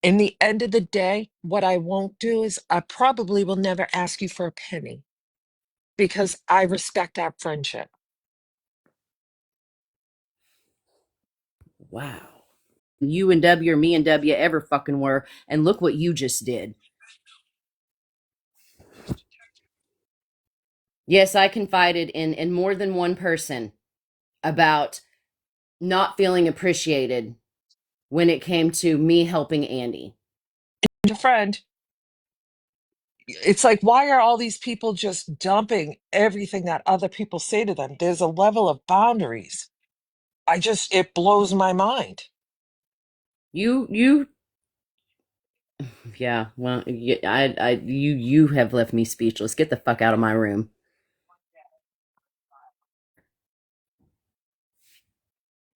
In the end of the day, what I won't do is I probably will never ask you for a penny because I respect our friendship. Wow. You and W or me and W ever fucking were, and look what you just did. Yes, I confided in more than one person about not feeling appreciated when it came to me helping Andy. And a friend, it's like, why are all these people just dumping everything that other people say to them? There's a level of boundaries. It blows my mind. You, yeah. Well, you have left me speechless. Get the fuck out of my room.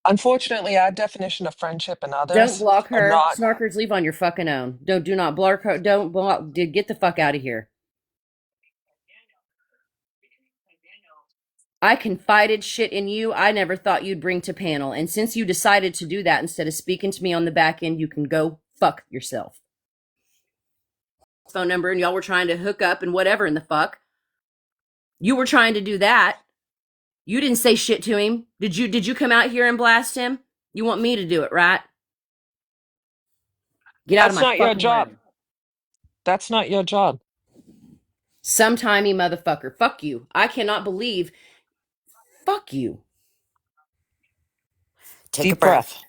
Unfortunately, our definition of friendship and Don't others block are her. not. Snarkers, leave on your fucking own. Do not block her. Don't block. Get the fuck out of here. I confided shit in you I never thought you'd bring to panel, and since you decided to do that instead of speaking to me on the back end, you can go fuck yourself. Phone number, and y'all were trying to hook up and whatever in the fuck. You were trying to do that. You didn't say shit to him. Did you come out here and blast him? You want me to do it, right? Get out of That's my not your fucking job. room. That's not your job. Sometimey motherfucker. Fuck you. I cannot believe. Fuck you. Take a Deep breath. breath.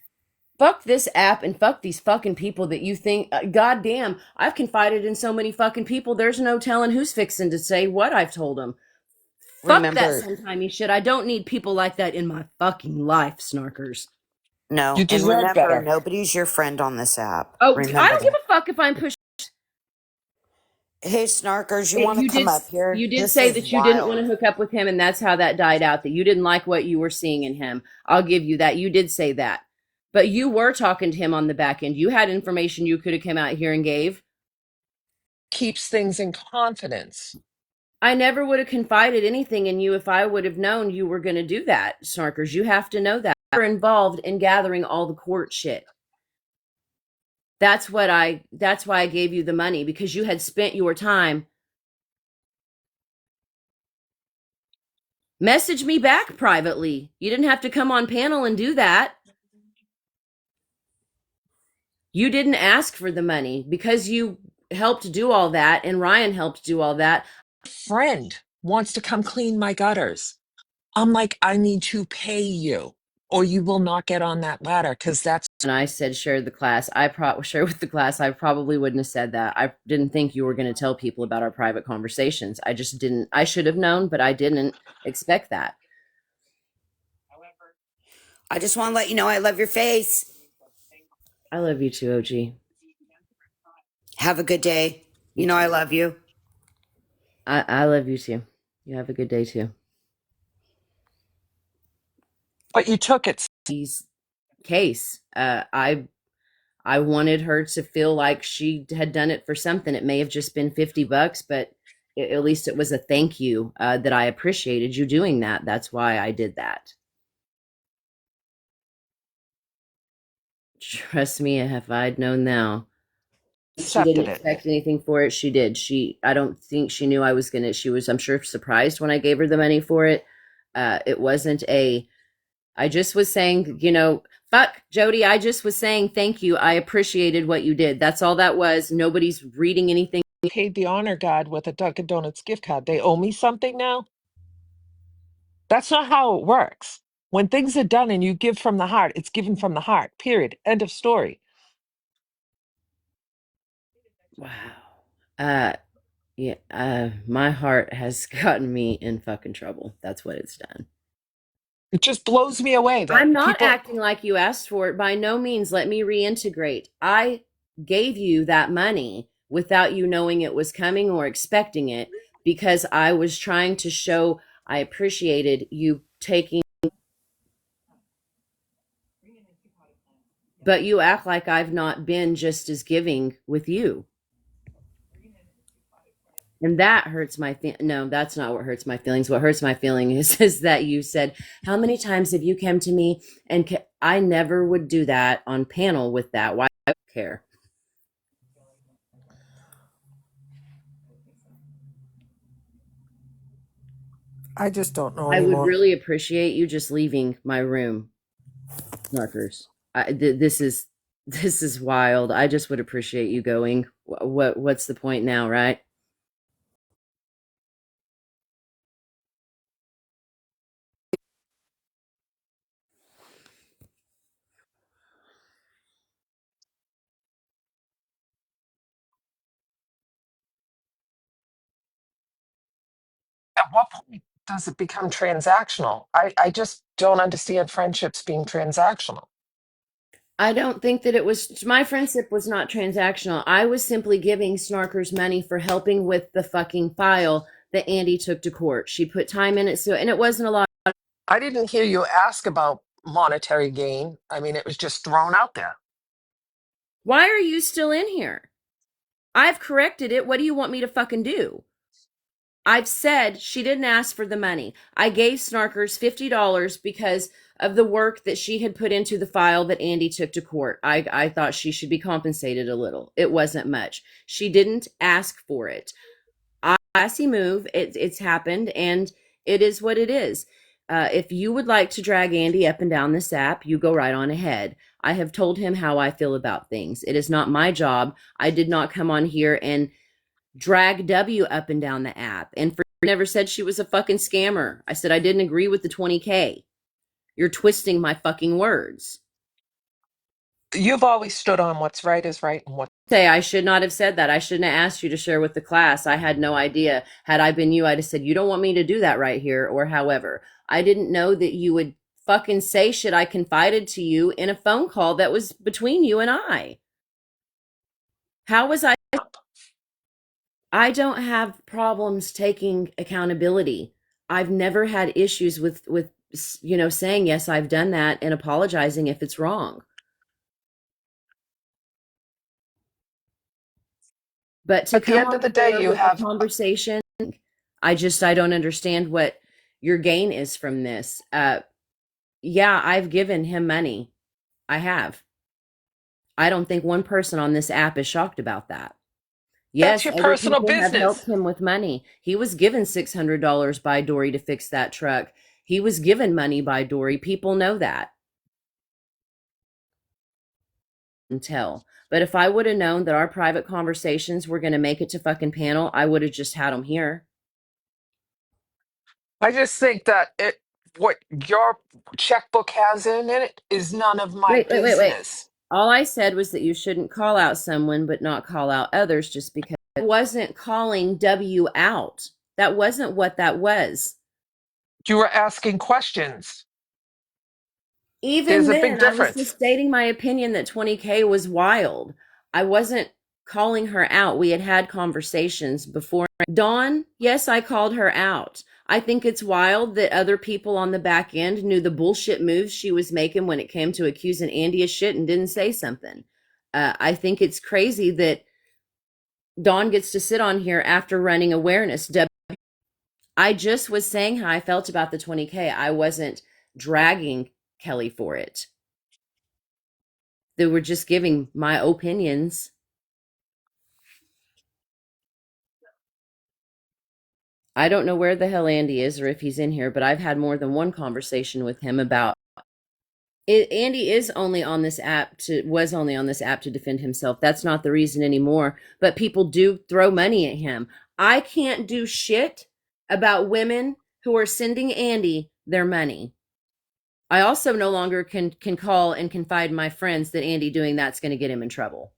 Fuck this app and fuck these fucking people that you think. Goddamn, I've confided in so many fucking people. There's no telling who's fixing to say what I've told them. Fuck that Remember, sometimey shit. I don't need people like that in my fucking life, snarkers. no, You and deserve remember, better. nobody's your friend on this app. Oh, I Remember don't give that. a fuck if I'm pushed. Hey, Snarkers, you want to come up here? You did This say is that you didn't want wild. to hook up with him, and that's how that died out. That you didn't like what you were seeing in him. I'll give you that. You did say that, but you were talking to him on the back end. You had information you could have come out here and gave. Keeps things in confidence. I never would have confided anything in you if I would have known you were going to do that, Snarkers. You have to know that. were involved in gathering all the court shit. That's why I gave you the money, because you had spent your time. Message me back privately. You didn't have to come on panel and do that. You didn't ask for the money because you helped do all that and Ryan helped do all that. Friend wants to come clean my gutters. I'm like, I need to pay you or you will not get on that ladder because that's. And I said, share the class. Share with the class. I probably wouldn't have said that. I didn't think you were going to tell people about our private conversations. I just didn't. I should have known, but I didn't expect that. I just want to let you know I love your face. I love you too, OG. Have a good day. You know I love you. I love you too. You have a good day too. But you took it. Case. I wanted her to feel like she had done it for something. It may have just been $50, but at least it was a thank you, that I appreciated you doing that. That's why I did that. Trust me, if I'd known now. She didn't Accepted it. expect anything for it. She did. I don't think she knew I was gonna. She was, I'm sure, surprised when I gave her the money for it. It wasn't I just was saying, fuck, Jody, I just was saying thank you. I appreciated what you did. That's all that was. Nobody's reading anything. Paid the honor guard with a Dunkin' Donuts gift card. They owe me something now? That's not how it works. When things are done and you give from the heart, it's given from the heart. Period. End of story. Wow. Yeah, my heart has gotten me in fucking trouble. That's what it's done. It just blows me away I'm that not people. acting like you asked for it. By no means. Let me reintegrate. I gave you that money without you knowing it was coming or expecting it, because I was trying to show I appreciated you taking. But you act like I've not been just as giving with you. And that hurts my no, that's not what hurts my feelings. What hurts my feeling is that you said, how many times have you come to me? And I never would do that on panel with that. Why do I care? I just don't know I would anymore. really appreciate you just leaving my room, Markers. This is wild. I just would appreciate you going. What's the point now, right? At what point does it become transactional? I just don't understand friendships being transactional. I don't think that it was, my friendship was not transactional. I was simply giving Snarkers money for helping with the fucking file that Andy took to court. She put time in it, so, and it wasn't a lot. I didn't hear you ask about monetary gain. I mean, it was just thrown out there. Why are you still in here? I've corrected it. What do you want me to fucking do? I've said she didn't ask for the money. I gave Snarkers $50 because of the work that she had put into the file that Andy took to court. I thought she should be compensated a little. It wasn't much. She didn't ask for it. Classy move. It's happened, and it is what it is. If you would like to drag Andy up and down this app, you go right on ahead. I have told him how I feel about things. It is not my job. I did not come on here and drag W up and down the app. And for never said she was a fucking scammer. I said I didn't agree with the 20K. You're twisting my fucking words. You've always stood on what's right is right and what. Say I should not have said that. I shouldn't have asked you to share with the class. I had no idea. Had I been you, I'd have said, you don't want me to do that right here, or however. I didn't know that you would fucking say shit I confided to you in a phone call that was between you and I. How was I don't have problems taking accountability. I've never had issues with saying yes, I've done that, and apologizing if it's wrong. But to At the come end on of the day, here you with a have. conversation, I don't understand what your gain is from this. Yeah, I've given him money. I have. I don't think one person on this app is shocked about that. That's Yes, your other personal people have helped business. him with money. He was given $600 by Dory to fix that truck. He was given money by Dory. People know that until. But if I would have known that our private conversations were going to make it to fucking panel, I would have just had them here. I just think that what your checkbook has in it is none of my Wait. business. All I said was that you shouldn't call out someone but not call out others just because I wasn't calling W out. That wasn't what that was. You were asking questions. There's Even a big then, I was just difference. stating my opinion that 20K was wild. I wasn't calling her out. We had had conversations before. Dawn, yes, I called her out. I think it's wild that other people on the back end knew the bullshit moves she was making when it came to accusing Andy of shit and didn't say something. I think it's crazy that Dawn gets to sit on here after running awareness. I just was saying how I felt about the 20K. I wasn't dragging Kelly for it. They were just giving my opinions. I don't know where the hell Andy is or if he's in here, but I've had more than one conversation with him about it. Andy is only on this app to was only on this app to defend himself. That's not the reason anymore, but people do throw money at him. I can't do shit about women who are sending Andy their money. I also no longer can call and confide in my friends that Andy doing that's going to get him in trouble.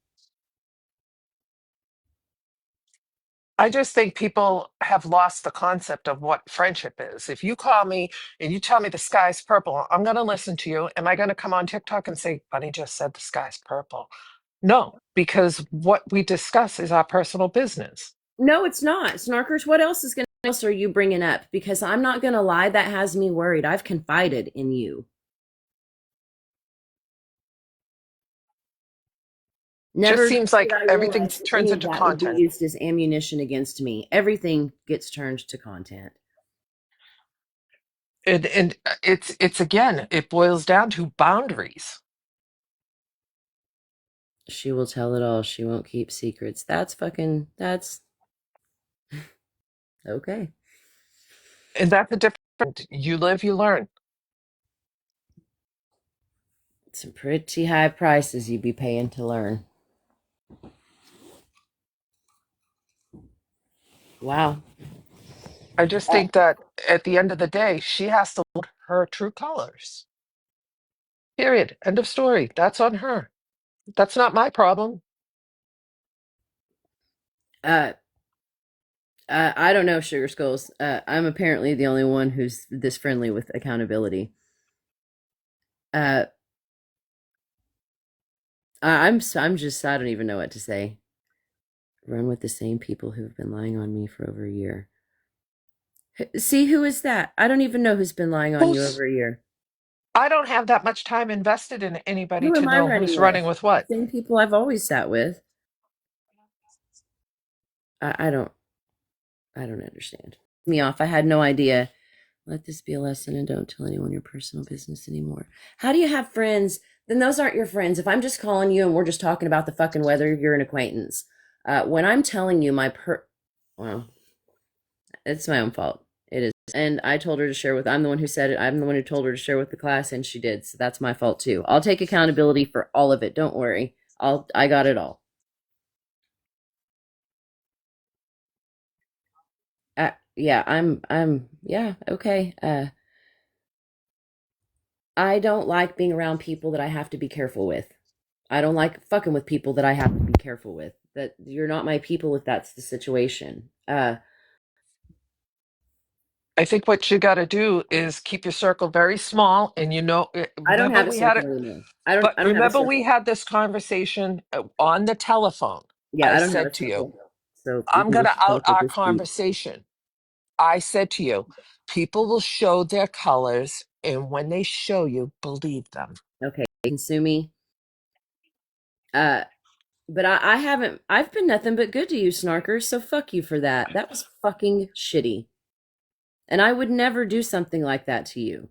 I just think people have lost the concept of what friendship is. If you call me and you tell me the sky's purple, I'm going to listen to you. Am I going to come on TikTok and say, Bunny just said the sky's purple? No, because what we discuss is our personal business. No, it's not. Snarkers, what else are you bringing up? Because I'm not going to lie, that has me worried. I've confided in you. Just Never seems did like I everything realize that turns any of into that would be content. used as ammunition against me. Everything gets turned to content. And it's again, it boils down to boundaries. She will tell it all. She won't keep secrets. That's okay. And that's a different, you live, you learn. Some pretty high prices you'd be paying to learn. Wow. I just Uh, think that at the end of the day, she has to look her true colors. Period. End of story. That's on her. That's not my problem. uh, I don't know, Sugar Skulls. I'm apparently the only one who's this friendly with accountability. Uh, I'm just I don't even know what to say. Run with the same people who've been lying on me for over a year. See, who is that? I don't even know who's been lying on you Who's over a year. I don't have that much time invested in anybody Who to am I know running who's with? running with what. Same people I've always sat with. I don't I don't understand. Me off. I had no idea. Let this be a lesson and don't tell anyone your personal business anymore. How do you have friends? Then those aren't your friends. If I'm just calling you and we're just talking about the fucking weather, you're an acquaintance. When I'm telling you well, it's my own fault. It is. And I told her to share with, I'm the one who said it. I'm the one who told her to share with the class and she did. So that's my fault too. I'll take accountability for all of it. Don't worry. I got it all. Yeah, yeah, okay. I don't like being around people that I have to be careful with. I don't like fucking with people that I have to be careful with. That you're not my people if that's the situation. I think what you got to do is keep your circle very small. And I don't remember have a we had circle it, anymore. but I don't have a remember we circle. had this conversation on the telephone. Yeah, I I don't have a said to you, circle. So we I'm can going to just out talk or our just speak. conversation. I said to you, people will show their colors, and when they show you, believe them. Okay, consume me. Uh but I haven't I've been nothing but good to you, snarkers, so fuck you for that. That was fucking shitty. And I would never do something like that to you.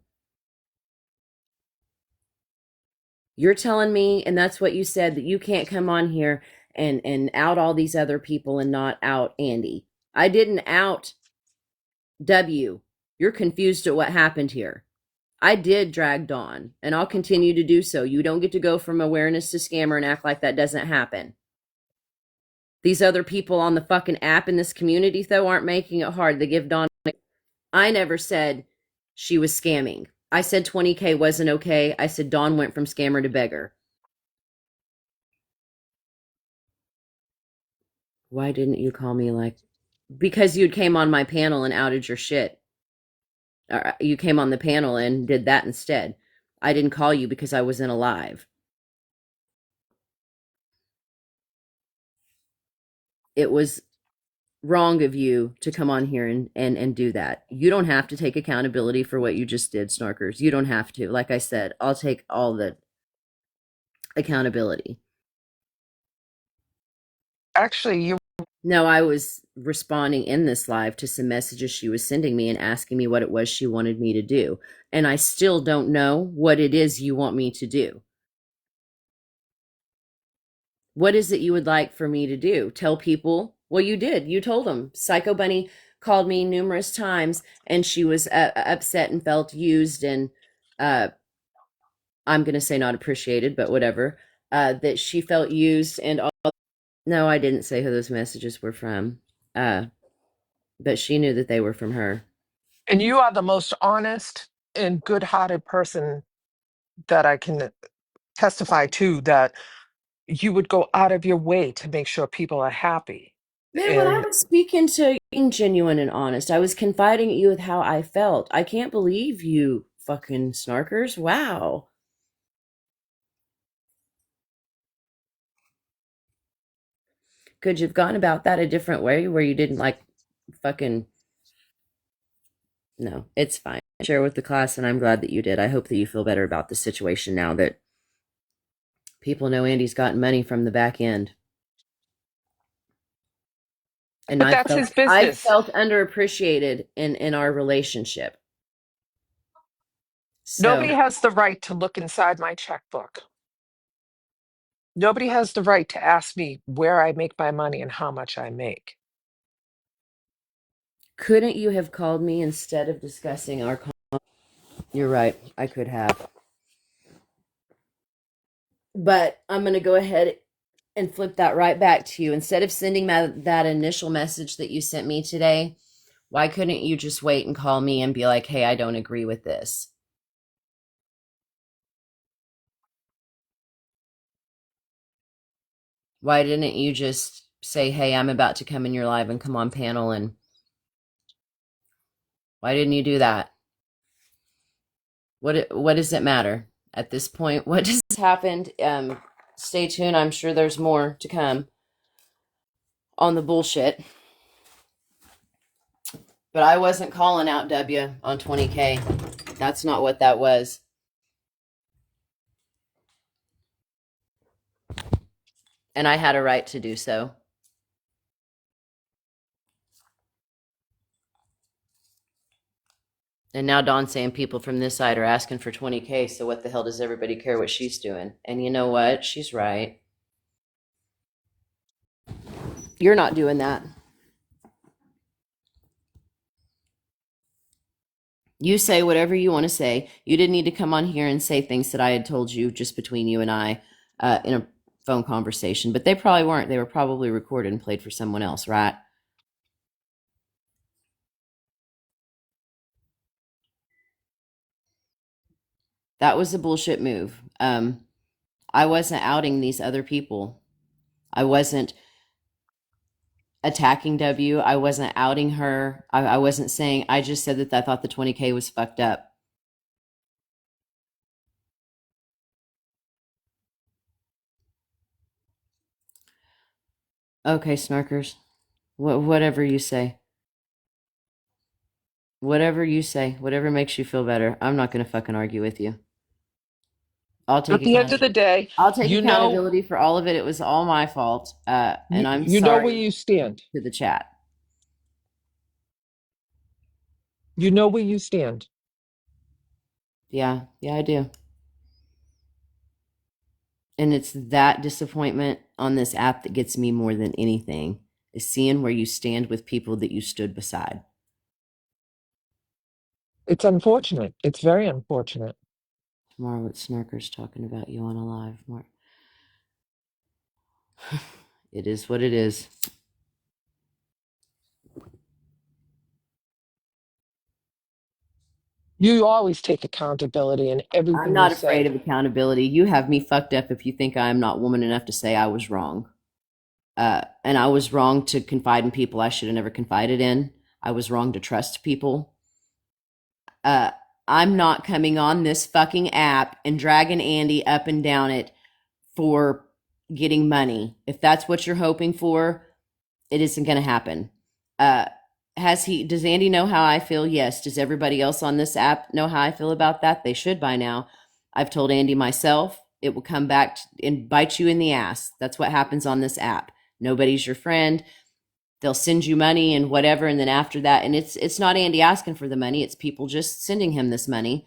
You're telling me, and that's what you said, that you can't come on here and out all these other people and not out Andy. I didn't out W. You're confused at what happened here. I did drag Dawn, and I'll continue to do so. You don't get to go from awareness to scammer and act like that doesn't happen. These other people on the fucking app in this community, though, aren't making it hard. They give Dawn. I never said she was scamming. I said 20K wasn't okay. I said Dawn went from scammer to beggar. Why didn't you call me like? Because you came on my panel and outed your shit. You came on the panel and did that instead. I didn't call you because I wasn't alive. It was wrong of you to come on here and do that. You don't have to take accountability for what you just did, Snarkers. You don't have to. Like I said, I'll take all the accountability. Actually, you No, I was responding in this live to some messages she was sending me and asking me what it was she wanted me to do. And I still don't know what it is you want me to do. What is it you would like for me to do? Tell people? Well, you did. You told them. Psychobunny called me numerous times and she was upset and felt used and I'm going to say not appreciated, but whatever. That she felt used and all. No, I didn't say who those messages were from. But she knew that they were from her. and you are the most honest and good-hearted person that I can testify to, that you would go out of your way to make sure people are happy. Man, when I And was speaking to you, being genuine and honest, I was confiding at you with how I felt. I can't believe you fucking snarkers. Wow. Could you have gone about that a different way where you didn't like fucking. No, it's fine. Share with the class, and I'm glad that you did. I hope that you feel better about the situation now that people know Andy's gotten money from the back end. And but that's his I've business. felt underappreciated in our relationship. Nobody So has the right to look inside my checkbook. Nobody has the right to ask me where I make my money and how much I make. couldn't you have called me instead of discussing our You're right. I could have. But I'm going to go ahead and flip that right back to you. Instead of sending that initial message that you sent me today, why couldn't you just wait and call me and be like, hey, I don't agree with this? Why didn't you just say, hey, I'm about to come in your live and come on panel? And why didn't you do that? What does it matter at this point? What just happened? Stay tuned. I'm sure there's more to come on the bullshit. But I wasn't calling out W on 20K. That's not what that was. And I had a right to do so. And now Dawn's saying people from this side are asking for 20K, so what the hell does everybody care what she's doing? And you know what? She's right. You're not doing that. You say whatever you want to say. You didn't need to come on here and say things that I had told you just between you and I in a phone conversation. But they probably weren't. They were probably recorded and played for someone else, right? That was a bullshit move. I wasn't outing these other people. I wasn't attacking W. I wasn't outing her. I wasn't saying, I just said that I thought the 20K was fucked up. Okay, snarkers. Whatever you say. Whatever you say. Whatever makes you feel better. I'm not going to fucking argue with you. I'll take At the end of the accountability. day, I'll take you know, accountability for all of it. It was all my fault. And I'm you know where sorry you stand. to the chat. You know where you stand. Yeah, I do. And it's that disappointment on this app that gets me more than anything, is seeing where you stand with people that you stood beside. It's unfortunate. It's very unfortunate. Tomorrow, what Snarker's talking about you on a live. More. It is what it is. You always take accountability in I'm everything you not afraid say. of accountability. You have me fucked up if you think I am not woman enough to say I was wrong. And I was wrong to confide in people I should have never confided in. I was wrong to trust people. Uh, I'm not coming on this fucking app and dragging Andy up and down it for getting money. If that's what you're hoping for, it isn't going to happen. Uh, does Andy know how I feel? Yes. Does everybody else on this app know how I feel about that? They should by now. I've told Andy myself, it will come back and bite you in the ass. That's what happens on this app. Nobody's your friend. They'll send you money and whatever. And then after that, and it's not Andy asking for the money. It's people just sending him this money.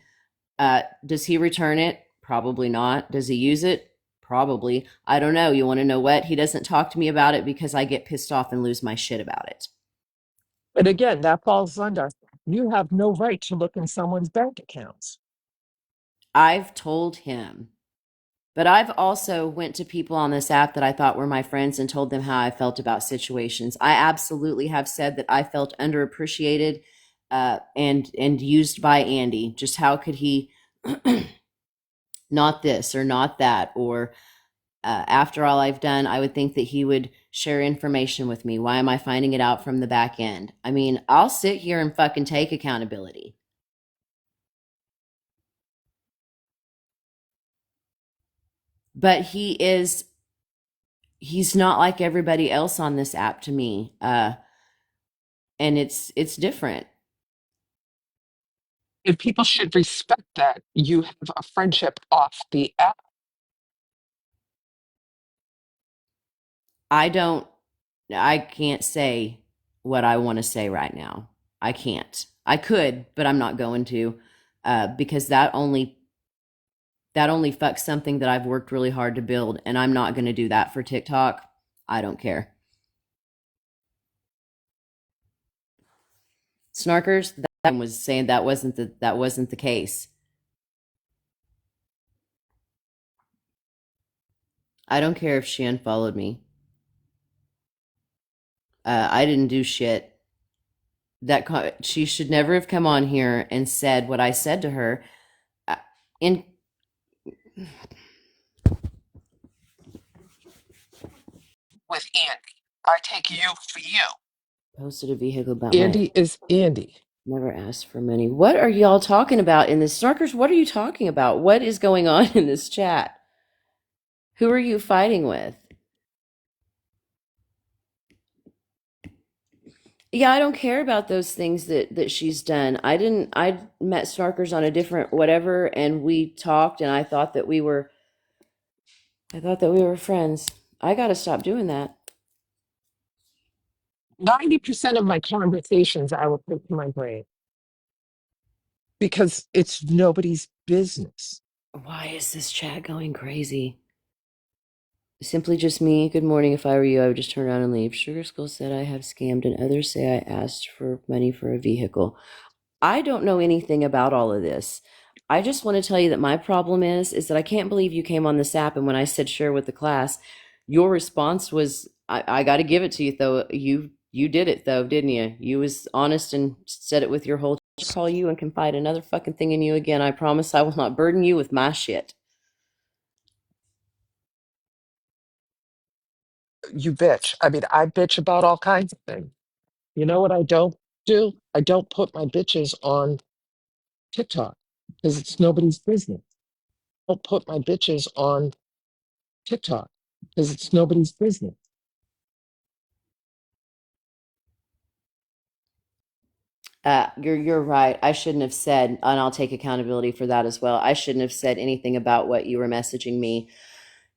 Does he return it? Probably not. Does he use it? Probably. I don't know. You want to know what? He doesn't talk to me about it because I get pissed off and lose my shit about it. But again, that falls under you have no right to look in someone's bank accounts. I've told him. But I've also went to people on this app that I thought were my friends and told them how I felt about situations. I absolutely have said that I felt underappreciated and used by Andy. Just how could he not this or not that? Or after all I've done, I would think that he would share information with me. Why am I finding it out from the back end? I mean, I'll sit here and fucking take accountability. But he's not like everybody else on this app to me. And it's different. And people should respect that you have a friendship off the app. I can't say what I want to say right now. I can't. I could, but I'm not going to, because that only fucks something that I've worked really hard to build, and I'm not going to do that for TikTok. I don't care. Snarkers, that was saying that wasn't the case. I don't care if she unfollowed me. I didn't do shit. She should never have come on here and said what I said to her. In With Andy, I take you for you. Posted a vehicle about my Andy is Andy. never asked for money. What are y'all talking about in this? Snarkers, what are you talking about? What is going on in this chat? Who are you fighting with? Yeah, I don't care about those things that she's done. I met Snarkers on a different whatever, and we talked, and I thought that we were friends. I got to stop doing that. 90% of my conversations I will put to my brain because it's nobody's business. Why is this chat going crazy? Simply just me. Good morning. If I were you, I would just turn around and leave. Sugar Skull said I have scammed, and others say I asked for money for a vehicle. I don't know anything about all of this. I just want to tell you that my problem is that I can't believe you came on this app, and when I said share with the class, your response was, I got to give it to you though. You did it though, didn't you? You was honest and said it with your whole. I'll call you and confide another fucking thing in you again. I promise I will not burden you with my shit. You bitch. I mean, I bitch about all kinds of things. You know what I don't do? I don't put my bitches on TikTok because it's nobody's business. I don't put my bitches on TikTok because it's nobody's business. You're right. I shouldn't have said, and I'll take accountability for that as well. I shouldn't have said anything about what you were messaging me.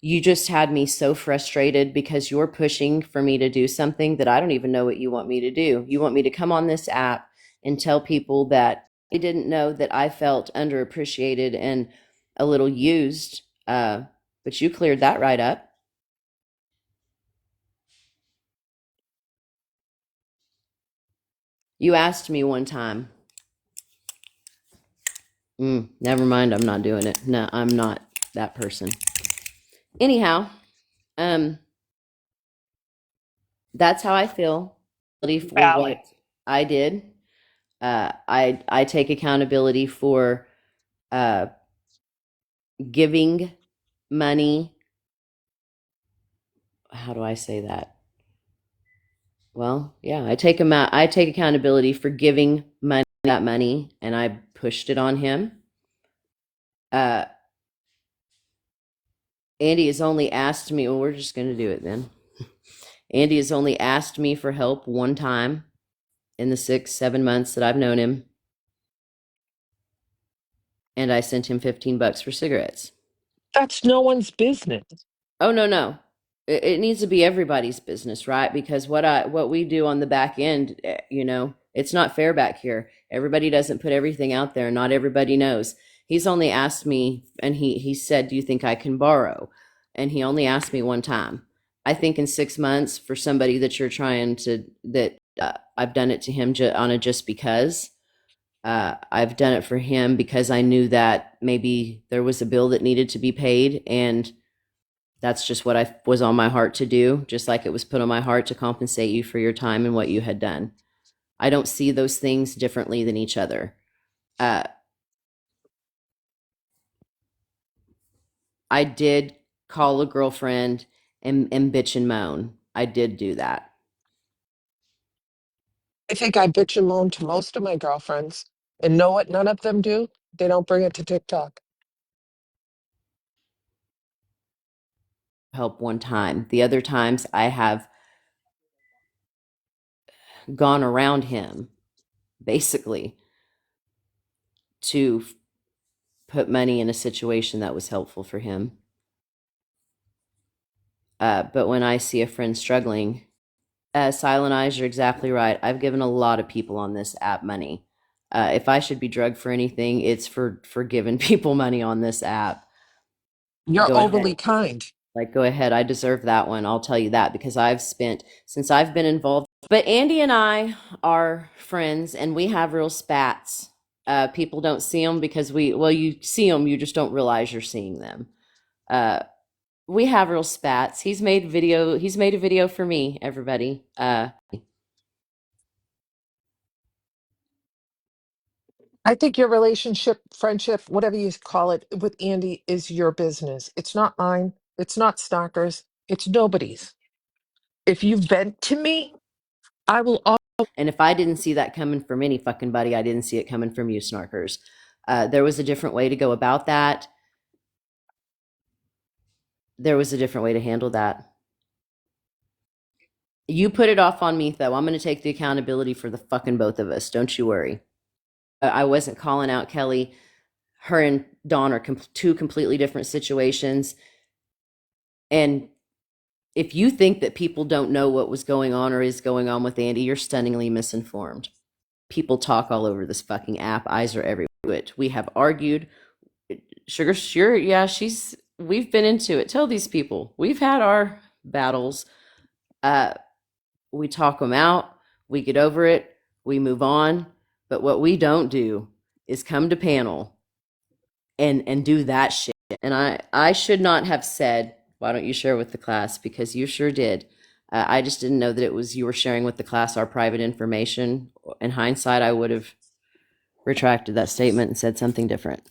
You just had me so frustrated because you're pushing for me to do something that I don't even know what you want me to do. You want me to come on this app and tell people that they didn't know that I felt underappreciated and a little used. But you cleared that right up. You asked me one time. Never mind, I'm not doing it. No, I'm not that person. Anyhow, um, that's how I feel for Valid. what I did. I take accountability for uh, giving money. How do I say that? Well, yeah, I take accountability for giving money that money, and I pushed it on him. Uh, Andy has only asked me. Well, we're just going to do it then. Andy has only asked me for help one time in the 6, 7 months that I've known him, and I sent him $15 for cigarettes. That's no one's business. Oh no, no. It needs to be everybody's business, right? Because what we do on the back end, it's not fair back here. Everybody doesn't put everything out there. Not everybody knows. He's only asked me, and he said, "Do you think I can borrow?" And he only asked me one time. I think in 6 months, for somebody that you're trying to that I've done it to him on a just because. I've done it for him because I knew that maybe there was a bill that needed to be paid, and that's just what I was on my heart to do, just like it was put on my heart to compensate you for your time and what you had done. I don't see those things differently than each other. Uh, I did call a girlfriend and bitch and moan. I did do that. I think I bitch and moan to most of my girlfriends. And know what none of them do? They don't bring it to TikTok. Help one time. The other times I have gone around him, basically, to put money in a situation that was helpful for him. But when I see a friend struggling, Silent Eyes, you're exactly right. I've given a lot of people on this app money. If I should be drugged for anything, it's for giving people money on this app. You're Go ahead. overly kind. Go ahead. I deserve that one. I'll tell you that because I've spent, since I've been involved. But Andy and I are friends and we have real spats. People don't see them because you see them, you just don't realize you're seeing them. We have real spats. He's made a video for me, everybody. I think your relationship, friendship, whatever you call it, with Andy is your business. It's not mine. It's not Stalker's. It's nobody's. If you vent to me, I will. And if I didn't see that coming from any fucking buddy, I didn't see it coming from you, snarkers. There was a different way to go about that. There was a different way to handle that. You put it off on me, though. I'm going to take the accountability for the fucking both of us. Don't you worry. I wasn't calling out Kelly. Her and Dawn are two completely different situations. And if you think that people don't know what was going on or is going on with Andy, you're stunningly misinformed. People talk all over this fucking app. Eyes are everywhere. We have argued. Sugar, sure, yeah, we've been into it. Tell these people we've had our battles. We talk them out. We get over it. We move on. But what we don't do is come to panel and do that shit. And I should not have said, why don't you share with the class? Because you sure did. I just didn't know that it was you were sharing with the class our private information. In hindsight, I would have retracted that statement and said something different.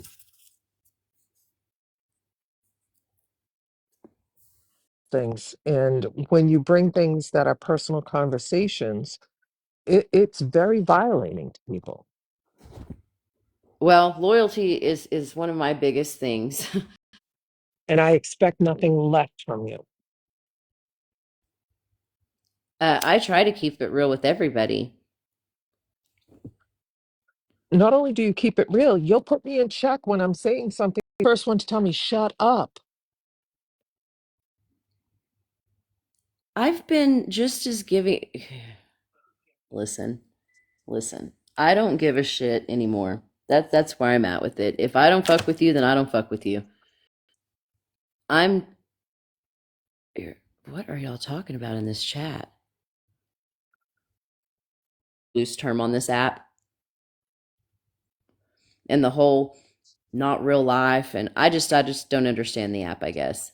Things. And when you bring things that are personal conversations, it's very violating to people. Well, loyalty is one of my biggest things. And I expect nothing left from you. I try to keep it real with everybody. Not only do you keep it real, you'll put me in check when I'm saying something. First one to tell me, shut up. I've been just as giving. Listen, listen. I don't give a shit anymore. That's where I'm at with it. If I don't fuck with you, then I don't fuck with you. I'm. What are y'all talking about in this chat? Loose term on this app and the whole not real life, and I just don't understand the app, I guess.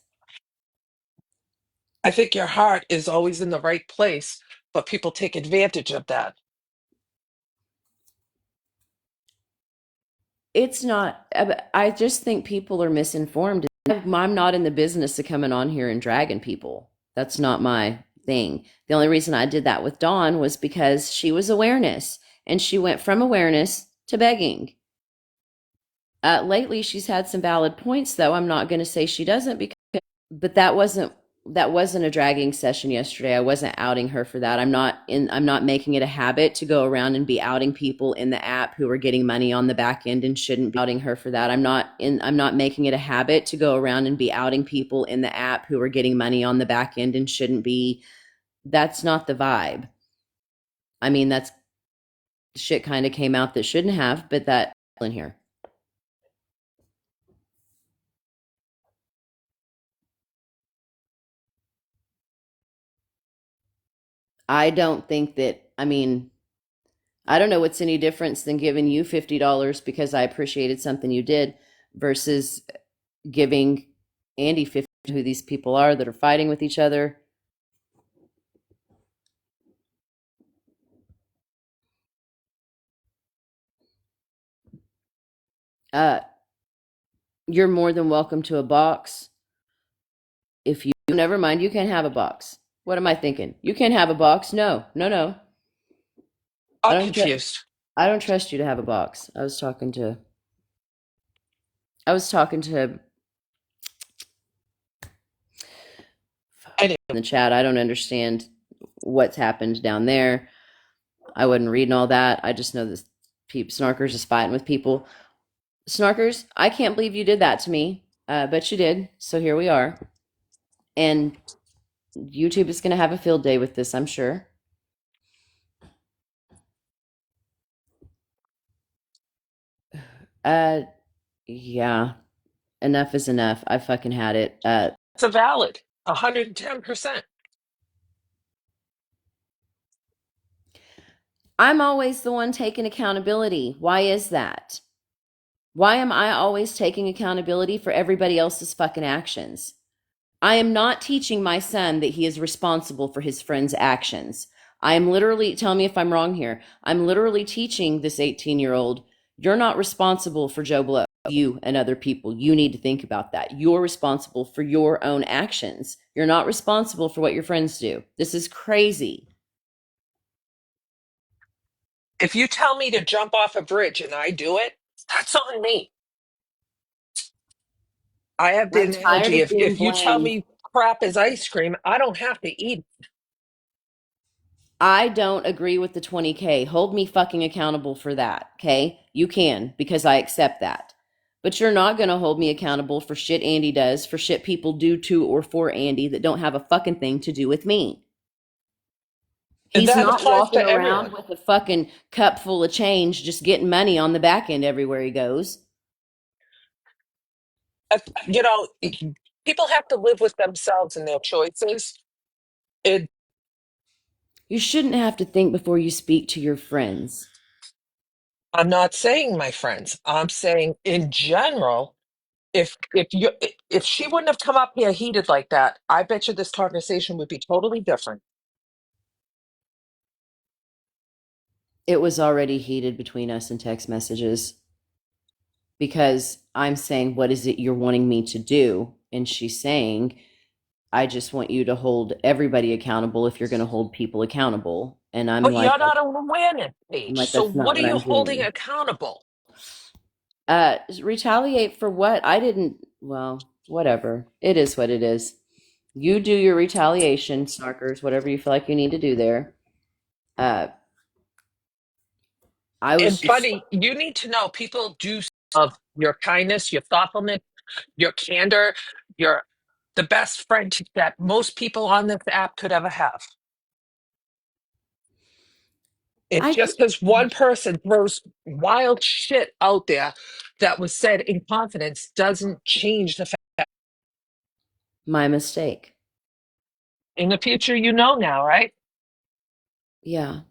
I think your heart is always in the right place, but people take advantage of that. It's not. I just think people are misinformed. I'm not in the business of coming on here and dragging people. That's not my thing. The only reason I did that with Dawn was because she was awareness, and she went from awareness to begging. Lately, she's had some valid points, though. I'm not going to say she doesn't, but that wasn't a dragging session yesterday. I wasn't outing her for that. I'm not making it a habit to go around and be outing people in the app who are getting money on the back end and shouldn't be outing her for that. I'm not making it a habit to go around and be outing people in the app who are getting money on the back end and shouldn't be. That's not the vibe. I mean, that's shit kind of came out that shouldn't have, but that in here. I don't think that, I mean, I don't know what's any difference than giving you $50 because I appreciated something you did versus giving Andy 50, who these people are that are fighting with each other. Uh, you're more than welcome to a box. If you, never mind, you can't have a box. What am I thinking? You can't have a box. No, no, no. I I'm don't, tr- confused. I don't trust you to have a box. I was talking to I in the chat. I don't understand what's happened down there. I wasn't reading all that. I just know this Snarkers is fighting with people. Snarkers, I can't believe you did that to me, but you did. So here we are. And YouTube is going to have a field day with this, I'm sure. Uh, yeah, enough is enough. I fucking had it. It's a valid 110%. I'm always the one taking accountability. Why is that? Why am I always taking accountability for everybody else's fucking actions? I am not teaching my son that he is responsible for his friend's actions. I am literally, tell me if I'm wrong here, I'm literally teaching this 18-year-old, you're not responsible for Joe Blow, you and other people. You need to think about that. You're responsible for your own actions. You're not responsible for what your friends do. This is crazy. If you tell me to jump off a bridge and I do it, that's on me. I have the I'm tired analogy, of being if you tell blamed. me crap is ice cream, I don't have to eat it. I don't agree with the 20K. Hold me fucking accountable for that, okay? You can, because I accept that. But you're not going to hold me accountable for shit Andy does, for shit people do to or for Andy that don't have a fucking thing to do with me. And He's that not applies walking to around everyone. with a fucking cup full of change just getting money on the back end everywhere he goes. You know, people have to live with themselves and their choices. It, You shouldn't have to think before you speak to your friends. I'm not saying my friends. I'm saying in general, if she wouldn't have come up here heated like that, I bet you this conversation would be totally different. It was already heated between us in text messages because I'm saying, what is it you're wanting me to do? And she's saying, I just want you to hold everybody accountable if you're going to hold people accountable. And I'm But like, you're not on an awareness I'm page. like, So that's not what are what you I'm holding doing. accountable? Retaliate for what? I didn't, well, whatever. It is what it is. You do your retaliation, snarkers, whatever you feel like you need to do there. Uh, I was And just, buddy, you need to know people do of your kindness, your thoughtfulness, your candor, your the best friend that most people on this app could ever have. It's I, just because one person throws wild shit out there that was said in confidence doesn't change the fact. My mistake. In the future, you know now, right? Yeah.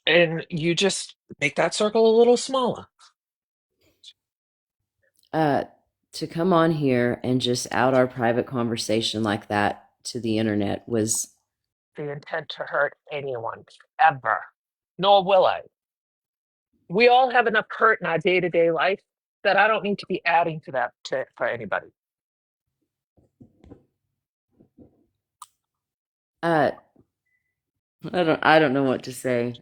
And you just make that circle a little smaller. Uh, to come on here and just out our private conversation like that to the internet was The intent to hurt anyone, ever. Nor will I. We all have enough hurt in our day-to-day life that I don't need to be adding to that for anybody. uh I don't know what to say.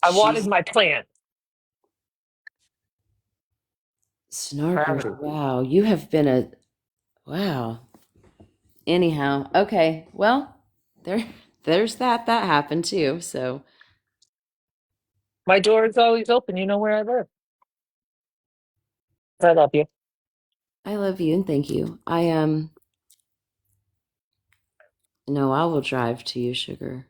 I wanted She's my plan for snarker. everything. Wow, you have been a wow. Anyhow, okay. Well, there's that happened too. So My door is always open. You know where I live. I love you. I love you and thank you. I no, I will drive to you, sugar.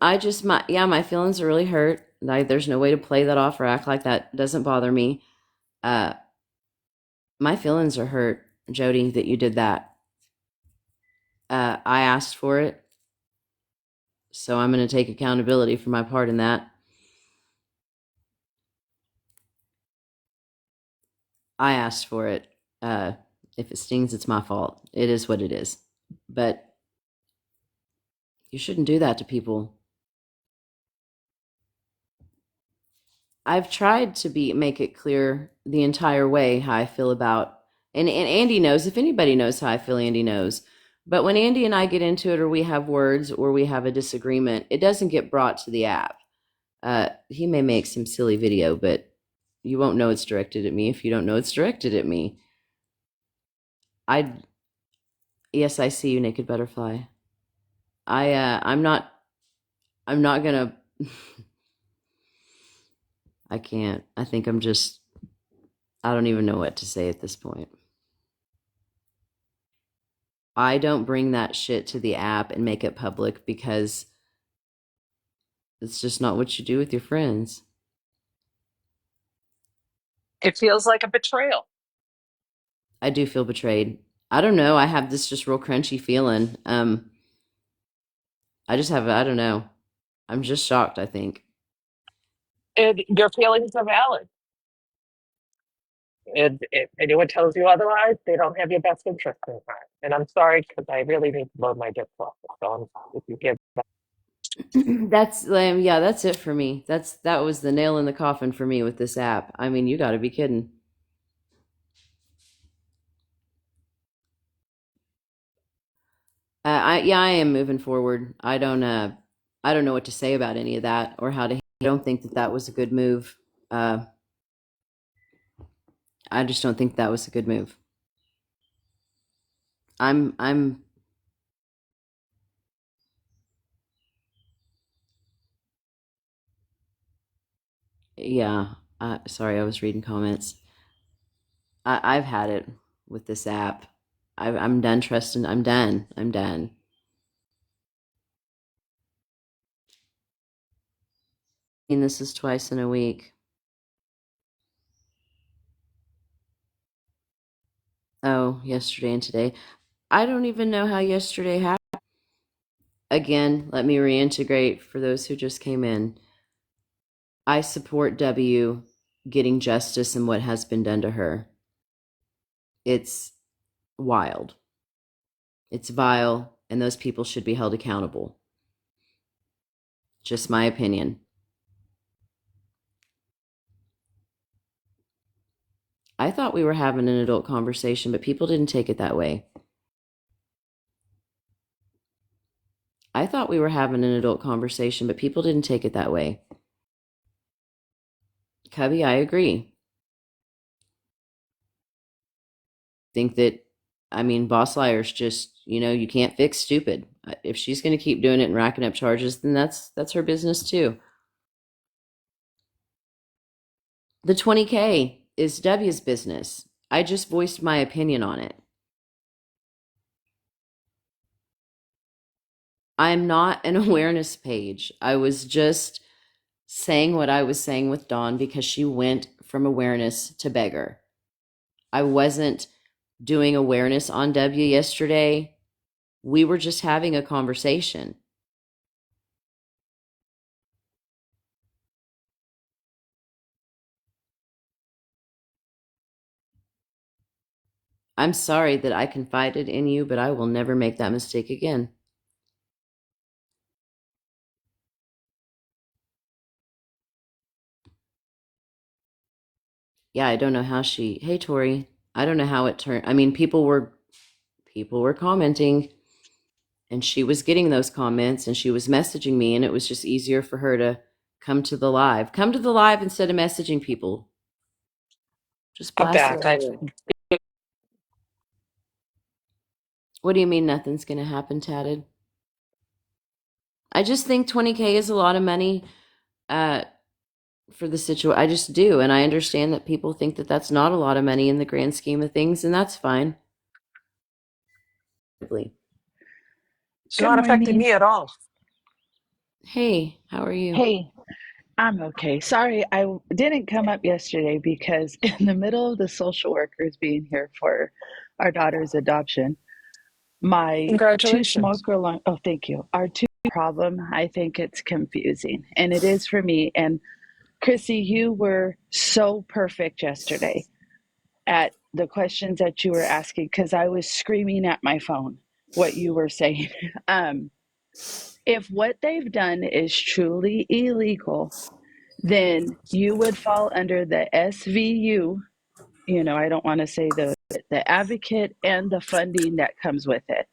I just my feelings are really hurt. Like there's no way to play that off or act like that doesn't bother me. Uh, my feelings are hurt, Jody, that you did that. I asked for it, so I'm going to take accountability for my part in that. I asked for it. If it stings, it's my fault. It is what it is. But you shouldn't do that to people. I've tried to make it clear the entire way how I feel about, and Andy knows. If anybody knows how I feel, Andy knows. But when Andy and I get into it, or we have words, or we have a disagreement, it doesn't get brought to the app. He may make some silly video, but you won't know it's directed at me if you don't know it's directed at me. I Yes, I see you, naked butterfly. I'm not gonna. I can't. I think I'm just. I don't even know what to say at this point. I don't bring that shit to the app and make it public because it's just not what you do with your friends. It feels like a betrayal. I do feel betrayed. I don't know. I have this just real crunchy feeling. I don't know. I'm just shocked, I think. And your feelings are valid. And if anyone tells you otherwise, they don't have your best interest in mind. And I'm sorry because I really need to load my dishwasher. So if you give that, That's it for me. That was the nail in the coffin for me with this app. I mean, you got to be kidding. I am moving forward. I don't know what to say about any of that or how to. I don't think that was a good move. Uh, I just don't think that was a good move. I'm yeah. Sorry, I was reading comments. I've had it with this app. I'm done trusting. I'm done. I'm done. And this is twice in a week. Oh, yesterday and today. I don't even know how yesterday happened. Again, let me reintegrate for those who just came in. I support W getting justice in what has been done to her. It's wild. It's vile, and those people should be held accountable. Just my opinion. I thought we were having an adult conversation, but people didn't take it that way. I thought we were having an adult conversation, but people didn't take it that way. Cubby, I agree. Think that, I mean, Boss Liar's just, you can't fix stupid. If she's going to keep doing it and racking up charges, then that's her business too. The 20K is W's business. I just voiced my opinion on it. I'm not an awareness page. I was just saying what I was saying with Dawn because she went from awareness to beggar. I wasn't doing awareness on W yesterday. We were just having a conversation. I'm sorry that I confided in you, but I will never make that mistake again. Yeah, I don't know how hey Tori, I don't know how it turned. I mean, people were commenting, and she was getting those comments, and she was messaging me, and it was just easier for her to come to the live instead of messaging people. Just I'm blast it back. through it. What do you mean nothing's gonna happen, Tatted? I just think 20K is a lot of money uh, for the situation. I just do, and I understand that people think that that's not a lot of money in the grand scheme of things, and that's fine. It's Good not affecting morning. me at all. Hey, how are you? Hey, I'm okay. Sorry, didn't come up yesterday because in the middle of the social workers being here for our daughter's adoption, my two Congratulations. smoker alarm, oh, thank you. Our two problem, I think it's confusing, and it is for me. And Chrissy, you were so perfect yesterday at the questions that you were asking because I was screaming at my phone what you were saying. Um, if what they've done is truly illegal, then you would fall under the SVU. I don't want to say the advocate and the funding that comes with it.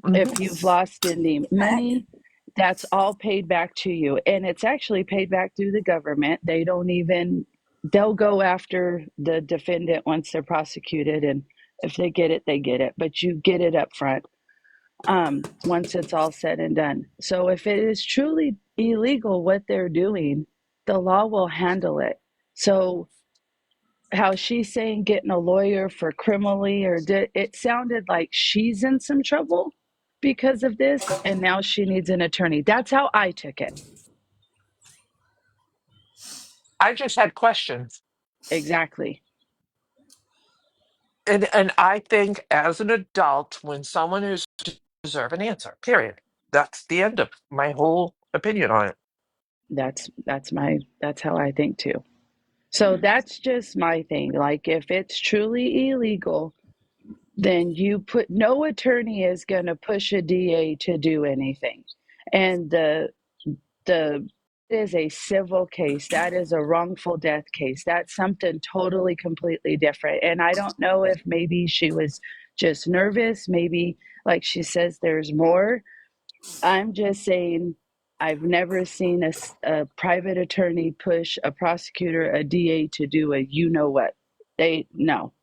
If Mhm. you've lost any money, that's all paid back to you. And it's actually paid back through the government. They'll go after the defendant once they're prosecuted. And if they get it, they get it. But you get it up front once it's all said and done. So if it is truly illegal what they're doing, the law will handle it. So how she's saying getting a lawyer for criminally it sounded like she's in some trouble because of this and now she needs an attorney. That's how I took it. I just had questions. Exactly. And I think as an adult, when someone is deserve an answer, period. That's the end of my whole opinion on it. That's how I think too. So that's just my thing. Like if it's truly illegal, then no attorney is going to push a DA to do anything. And the is a civil case. That is a wrongful death case. That's something totally completely different. And I don't know if maybe she was just nervous, maybe like she says there's more. I'm just saying I've never seen a private attorney push a prosecutor, a DA to do a you know what. No,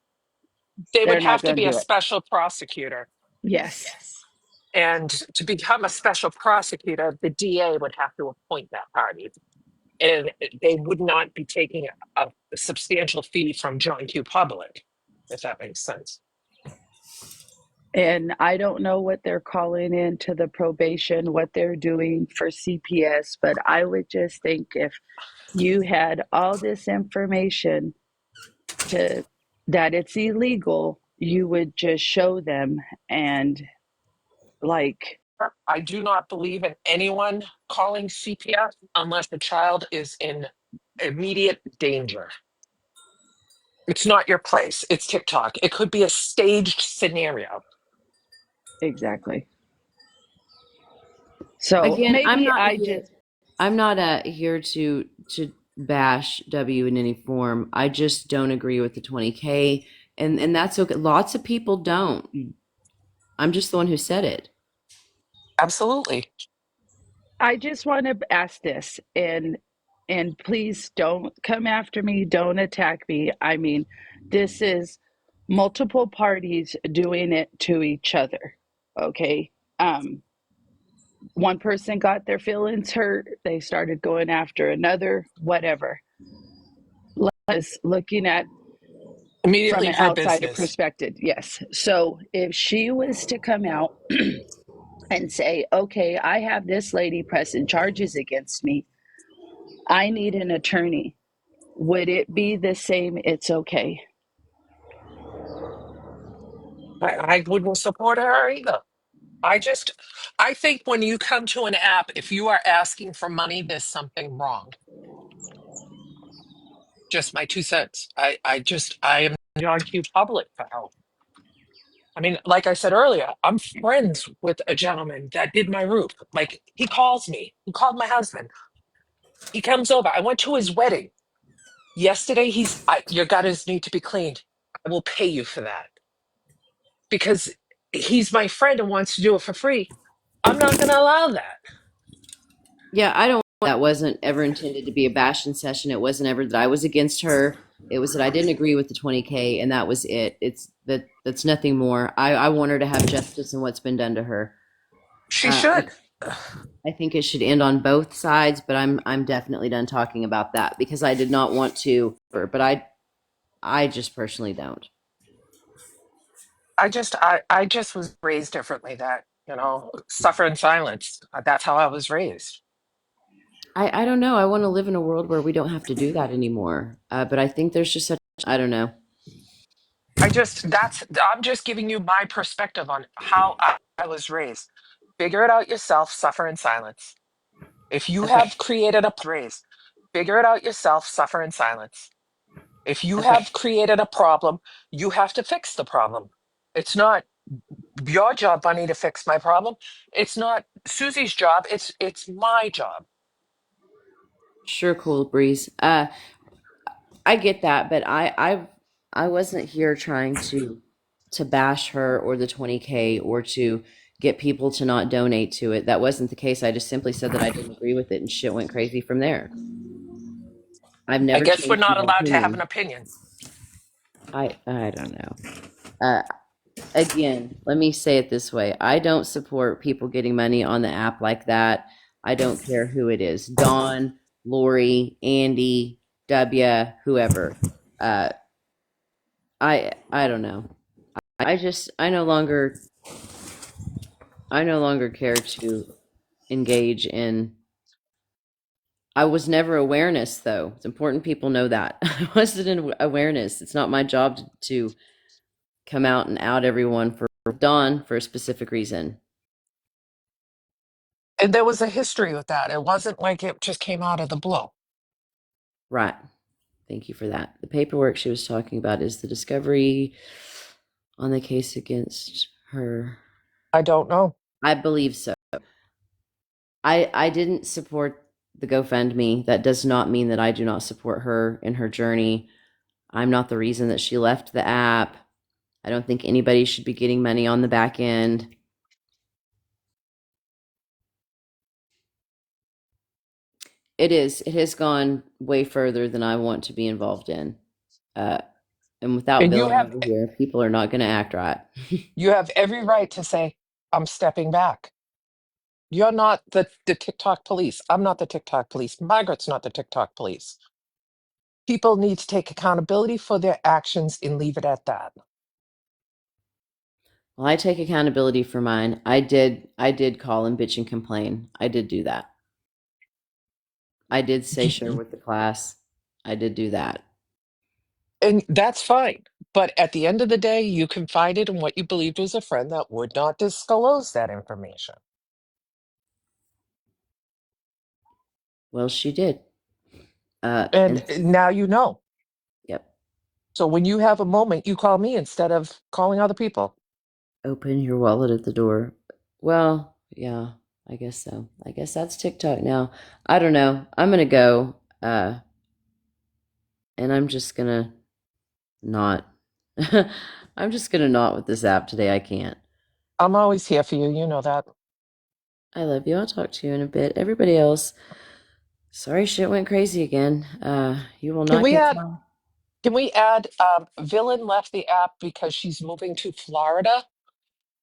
They would they're not have to going be to a do it. special prosecutor. Yes. And to become a special prosecutor, the DA would have to appoint that party. And they would not be taking a substantial fee from John Q. Public, if that makes sense. And I don't know what they're calling into the probation, what they're doing for CPS, but I would just think if you had all this information that it's illegal, you would just show them and like I do not believe in anyone calling CPS unless the child is in immediate danger. It's not your place. It's TikTok. It could be a staged scenario. exactly. So Again, I'm maybe not I here. just I'm not here to bash W in any form. I just don't agree with the 20K, and that's okay. Lots of people don't. I'm just the one who said it. Absolutely. I just want to ask this and please don't come after me, don't attack me. I mean, this is multiple parties doing it to each other. Okay? One person got their feelings hurt, they started going after another, whatever. Let's looking at from Immediately an her outsider business. perspective. Yes. So if she was to come out and say, "Okay, I have this lady pressing charges against me. I need an attorney." Would it be the same? It's okay. I wouldn't support her either. I think when you come to an app, if you are asking for money, there's something wrong. Just my 2 cents. I am not too public for help. I mean, like I said earlier, I'm friends with a gentleman that did my roof. Like, he calls me. He called my husband. He comes over. I went to his wedding. Yesterday, your gutters need to be cleaned. I will pay you for that because he's my friend and wants to do it for free. I'm not going to allow that. Yeah, I don't. That wasn't ever intended to be a bashing session. It wasn't ever that I was against her. It was that I didn't agree with the 20K, and that was it. That's nothing more. I want her to have justice in what's been done to her. She Uh, should. I think it should end on both sides, but I'm definitely done talking about that because I did not want to, but I just personally don't. I just was raised differently. That suffer in silence. That's how I was raised. I don't know. I want to live in a world where we don't have to do that anymore. But I think there's just such I don't know. I'm just giving you my perspective on how I was raised. Figure it out yourself. Suffer in silence. If you Okay. have created a raise, figure it out yourself. Suffer in silence. If you Okay. have created a problem, you have to fix the problem. It's not your job, Bunny, to fix my problem. It's not Susie's job. It's my job. Sure, cool breeze. I get that, but I wasn't here trying to bash her or the 20K or to get people to not donate to it. That wasn't the case. I just simply said that I didn't agree with it and shit went crazy from there. I've I never guess we're changed not my allowed to have an opinion. opinion. I don't know. Uh, Again, let me say it this way. I don't support people getting money on the app like that. I don't care who it is. Dawn, Lori, Andy, W, whoever. Uh, I don't know. I no longer care to engage in. I was never awareness though. It's important people know that. I wasn't in awareness. It's not my job to come out and out everyone for Dawn for a specific reason. And there was a history with that. It wasn't like it just came out of the blue. Right. Thank you for that. The paperwork she was talking about is the discovery on the case against her. I don't know. I believe so. I didn't support the GoFundMe. That does not mean that I do not support her in her journey. I'm not the reason that she left the app. I don't think anybody should be getting money on the back end. It is. It has gone way further than I want to be involved in. Uh, and without And Bill over here, people are not going to act right. you have every right to say, I'm stepping back. You're not the TikTok police. I'm not the TikTok police. Margaret's not the TikTok police. People need to take accountability for their actions and leave it at that. Well, I take accountability for mine. I did call and bitch and complain. I did do that. I did say share with the class. I did do that. And that's fine. But at the end of the day, you confided in what you believed was a friend that would not disclose that information. Well, she did. And And now you know. yep. So when you have a moment, you call me instead of calling other people. Open your wallet at the door. Well, yeah, I guess so. I guess that's TikTok now. I don't know. I'm gonna go. And I'm just gonna not. I'm just gonna not with this app today. I can't. I'm always here for you. You know that. I love you. I'll talk to you in a bit. Everybody else, sorry shit went crazy again. You will Can not we catch add? my Can we add? Villain left the app because she's moving to Florida,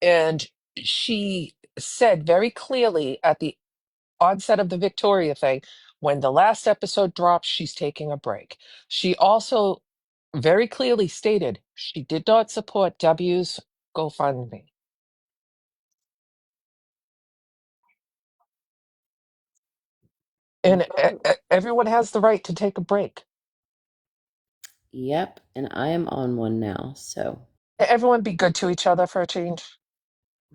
and she said very clearly at the onset of the Victoria thing, when the last episode drops, she's taking a break. She also very clearly stated she did not support W's GoFundMe. And everyone has the right to take a break. Yep, and I am on one now. So Everyone be good to each other for a change.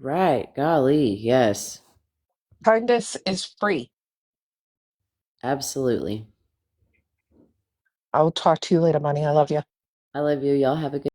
Right. Golly. Yes. Kindness is free. Absolutely. I'll talk to you later, Money. I love you. I love you. Y'all have a good